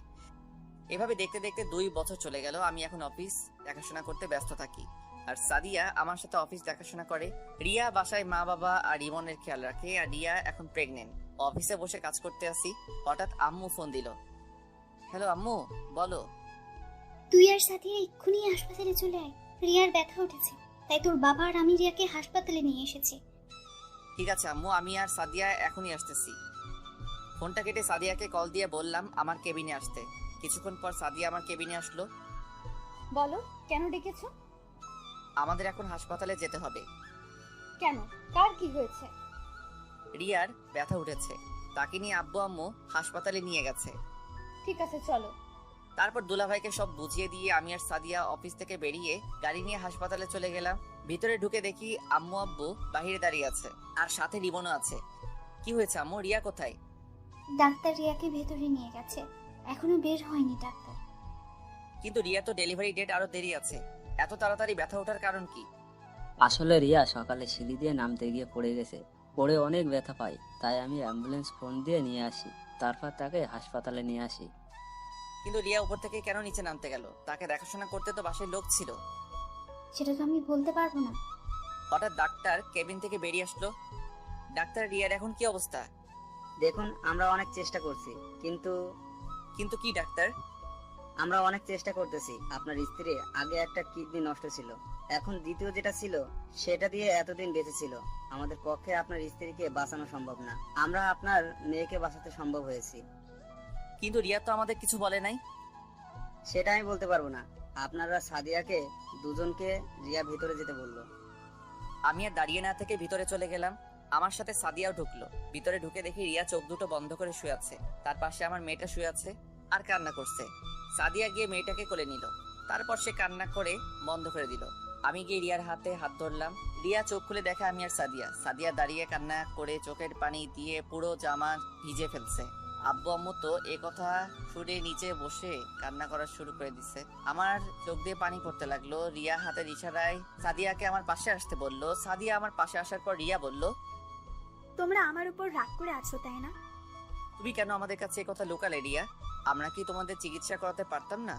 এভাবে দেখতে দেখতে 2 বছর চলে গেল। আমি এখন অফিস দেখাশোনা করতে ব্যস্ত থাকি, আর সাদিয়া আমার সাথে অফিস দেখাশোনা করে। রিয়া বাসায় মা বাবা আর রিমনের খেয়াল রাখে, আর রিয়া এখন প্রেগনেন্ট। অফিসে বসে কাজ করতে আসি, হঠাৎ আম্মু ফোন দিল। হ্যালো আম্মু, বলো। তুই আর সাথিয়া এক্ষুনি হাসপাতালে চলে আয়। রিয়ার ব্যথা উঠেছে, তাই তোর বাবা আর আমি রিয়াকে হাসপাতালে নিয়ে এসেছি। ঠিক আছে আম্মু, আমি আর সাদিয়া এখনই আসতেছি। ফোনটা কেটে সাদিয়াকে কল দিয়ে বললাম আমার কেবিনে আসতে। কিছুক্ষণ পর সাদিয়া আমার কেবিনে আসলো। বলো, কেন ডেকেছো? আমাদের এখন হাসপাতালে যেতে হবে। কেন, কার কি হয়েছে? রিয়ার ব্যথা উঠেছে, তাকে নিয়ে আব্বু আম্মু হাসপাতালে নিয়ে গেছে। ঠিক আছে, চলো। তারপর দুলাভাইকে সব বুঝিয়ে দিয়ে আমি আর সাদিয়া অফিস থেকে বেরিয়ে গাড়ি নিয়ে হাসপাতালে চলে গেলাম। ভিতরে ঢুকে দেখি আম্মু আব্বু বাহিরে দাঁড়িয়ে আছে, আর সাথে রিমনও আছে। কি হয়েছে আম্মু, রিয়া কোথায়? ডাক্তার রিয়াকে ভেতরে নিয়ে গেছে, এখনো বের হয়নি ডাক্তার। কিন্তু রিয়া তো ডেলিভারি ডেট আরো দেরি আছে, এত তাড়াতাড়ি ব্যথা ওঠার কারণ কি? আসলে রিয়া সকালে সিঁড়ি দিয়ে নামতে গিয়ে পড়ে গেছে, পড়ে অনেক ব্যথা পায়, তাই আমি অ্যাম্বুলেন্স ফোন দিয়ে নিয়ে আসি, তারপর তাকে হাসপাতালে নিয়ে আসি। কিন্তু রিয়া উপর থেকে কেন নিচে নামতে গেল? তাকে দেখাশোনা করতে তো বাসায় লোক ছিল। সেটা তো আমি বলতে পারবো না। হঠাৎ ডাক্তার কেবিন থেকে বেরিয়ে আসলো। ডাক্তার, রিয়ার এখন কি অবস্থা? দেখুন, আমরা অনেক চেষ্টা করছি, কিন্তু কিন্তু কি ডাক্তার? আমরা অনেক চেষ্টা করতেছি। আপনার স্ত্রী আগে একটা কিডনি নষ্ট ছিল, এখন দ্বিতীয় যেটা ছিল সেটা দিয়ে এতদিন বেঁচে ছিল। আমাদের পক্ষে আপনার স্ত্রীকে বাঁচানো সম্ভব না, আমরা আপনার মেয়েকে বাঁচাতে সম্ভব হয়েছি। কিন্তু রিয়া তো আমাদের কিছু বলে নাই। সেটা আমি বলতে পারবো না। আপনারা সাদিয়াকে দুজনকে রিয়া ভিতরে যেতে বললো। আমি আর দাঁড়িয়ে না থেকে ভিতরে চলে গেলাম। আমার সাথে সাদিয়াও ঢুকলো। ভিতরে ঢুকে দেখি রিয়া চোখ দুটো বন্ধ করে শুয়ে আছে, তার পাশে আমার মেয়েটা শুয়ে আছে আর কান্না করছে। সাদিয়া গিয়ে মেয়েটাকে কোলে নিল, তারপর সে কান্না করে বন্ধ করে দিল। আমি গিয়ে রিয়ার হাতে হাত ধরলাম। রিয়া চোখ খুলে দেখে আমি আর সাদিয়া। সাদিয়া দাঁড়িয়ে কান্না করে চোখের পানি দিয়ে পুরো জামা ভিজে ফেলছে। আব্বু আম্মু তো এ কথা শুনে নিচে বসে কান্না করা শুরু করে দিছে। আমার চোখ দিয়ে পানি পড়তে লাগলো। রিয়া হাতের ইশারায় সাদিয়াকে আমার পাশে আসতে বলল। সাদিয়া আমার পাশে আসার পর রিয়া বলল, তোমরা আমার উপর রাগ করে আছো তাই না? তুমি কেন আমাদের কাছে এ কথা লুকালে রিয়া? আমরা কি তোমাদের চিকিৎসা করাতে পারতাম না?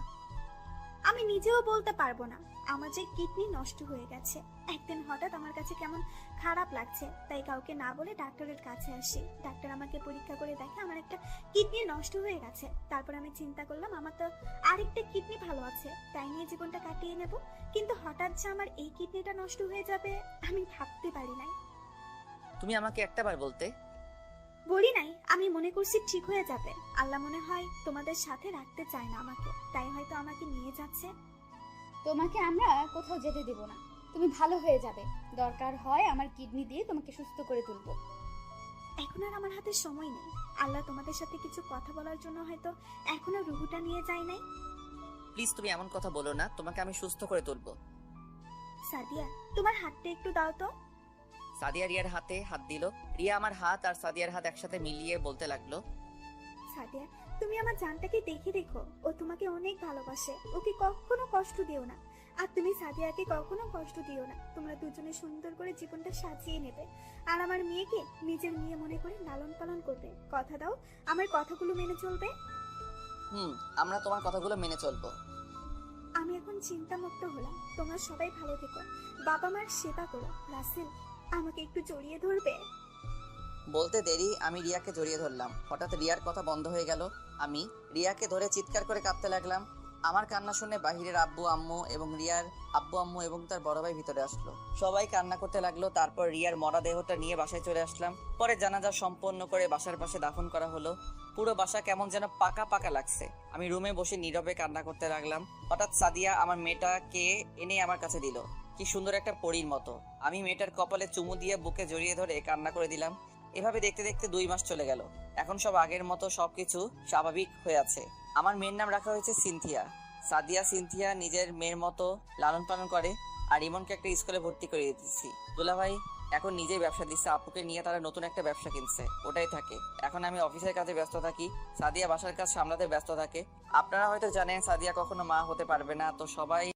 আমি নিজেও বলতে পারবো না আমার যে কিডনি নষ্ট হয়ে গেছে। একদিন হঠাৎ আমার কাছে কেমন খারাপ লাগছে, তাই কাউকে না বলে ডাক্তারের কাছে আসি। ডাক্তার আমাকে পরীক্ষা করে দেখে আমার একটা কিডনি নষ্ট হয়ে গেছে। তারপর আমি চিন্তা করলাম আমার তো আরেকটা কিডনি ভালো আছে, তাই নিয়ে জীবনটা কাটিয়ে নেব। কিন্তু হঠাৎ যে আমার এই কিডনিটা নষ্ট হয়ে যাবে আমি ভাবতে পারি নাই। তুমি আমাকে একটাবার বলতে। বলি নাই, আমি মনে করছি ঠিক হয়ে যাবে। আল্লাহ মনে হয় তোমাদের সাথে রাখতে চায় না আমাকে, তাই হয়তো আমাকে নিয়ে যাচ্ছে। তোমাকে আমরা কোথাও যেতে দেব না, তুমি ভালো হয়ে যাবে। দরকার হয় আমার কিডনি দিয়ে তোমাকে সুস্থ করে তুলবো। এখন আর আমার হাতে সময় নেই। আল্লাহ তোমাদের সাথে কিছু কথা বলার জন্য হয়তো এখনো রুহুটা নিয়ে যায় নাই। প্লিজ তুমি এমন কথা বলো না, তোমাকে আমি সুস্থ করে তুলবো। সাদিয়া, তোমার হাতটা একটু দাও তো। সাদিয়া রিয়ার হাতে হাত দিল। রিয়া আমার হাত আর সাদিয়ার হাত একসাথে মিলিয়ে বলতে লাগলো, সাদিয়া, তুমি আমার জানটাকে দেখে দেখো, ও তোমাকে অনেক ভালোবাসে। ওকে কখনো কষ্ট দিও না, আর তুমি সাদিয়াকে কখনো কষ্ট দিও না। তোমরা দুজনে সুন্দর করে জীবনটা সাজিয়ে নেবে, আর আমার মেয়েকে নিজের মেয়ে মনে করে লালন পালন করবে। কথা দাও আমার কথাগুলো মেনে চলবে। আমরা তোমার কথাগুলো মেনে চলবো। আমি এখন চিন্তামুক্ত হলাম। তোমরা সবাই ভালো থেকো, বাবা মার সেবা করো। রাসেল, আমাকে একটু জড়িয়ে ধরবে? বলতে দেরি আমি রিয়াকে জড়িয়ে ধরলাম। হঠাৎ রিয়ার কথা বন্ধ হয়ে গেল। আমি রিয়াকে ধরে চিৎকার করে কাঁদতে লাগলাম। আমার কান্না শুনে বাহিরের আব্বু আম্মু এবং রিয়ার আব্বু আম্মু এবং তার বড় ভাই ভিতরে আসলো। সবাই কান্না করতে লাগলো। তারপর রিয়ার মরা দেহটা নিয়ে বাসায় চলে আসলাম। পরে জানাজা সম্পন্ন করে বাসার পাশে দাফন করা হলো। পুরো বাসা কেমন যেন পাকা পাকা লাগছে। আমি রুমে বসে নীরবে কান্না করতে লাগলাম। হঠাৎ সাদিয়া আমার মেয়েটাকে এনে আমার কাছে দিল, কি সুন্দর একটা পরীর মতো। আমি মেয়েটার কপালে চুমু দিয়ে বুকে জড়িয়ে ধরে কান্না করে দিলাম। এভাবে দেখতে দেখতে 2 মাস চলে গেল। এখন সব আগের মতো সবকিছু স্বাভাবিক হয়ে আছে। আমার মেয়ের নাম রাখা হয়েছে সিনথিয়া। সাদিয়া সিনথিয়া নিজের মেয়ের মতো লালন পালন করে। আর ইমনকে একটা স্কুলে ভর্তি করে দিয়েছি। দুলাভাই এখন নিজেই ব্যবসা দিচ্ছে। আপুকে নিয়ে তারা নতুন একটা ব্যবসা কিনছে, ওটাই থাকে। এখন আমি অফিসের কাজে ব্যস্ত থাকি, সাদিয়া বাসার কাজ সামলাতে ব্যস্ত থাকে। আপনারা হয়তো জানেন সাদিয়া কখনো মা হতে পারবে না, তো সবাই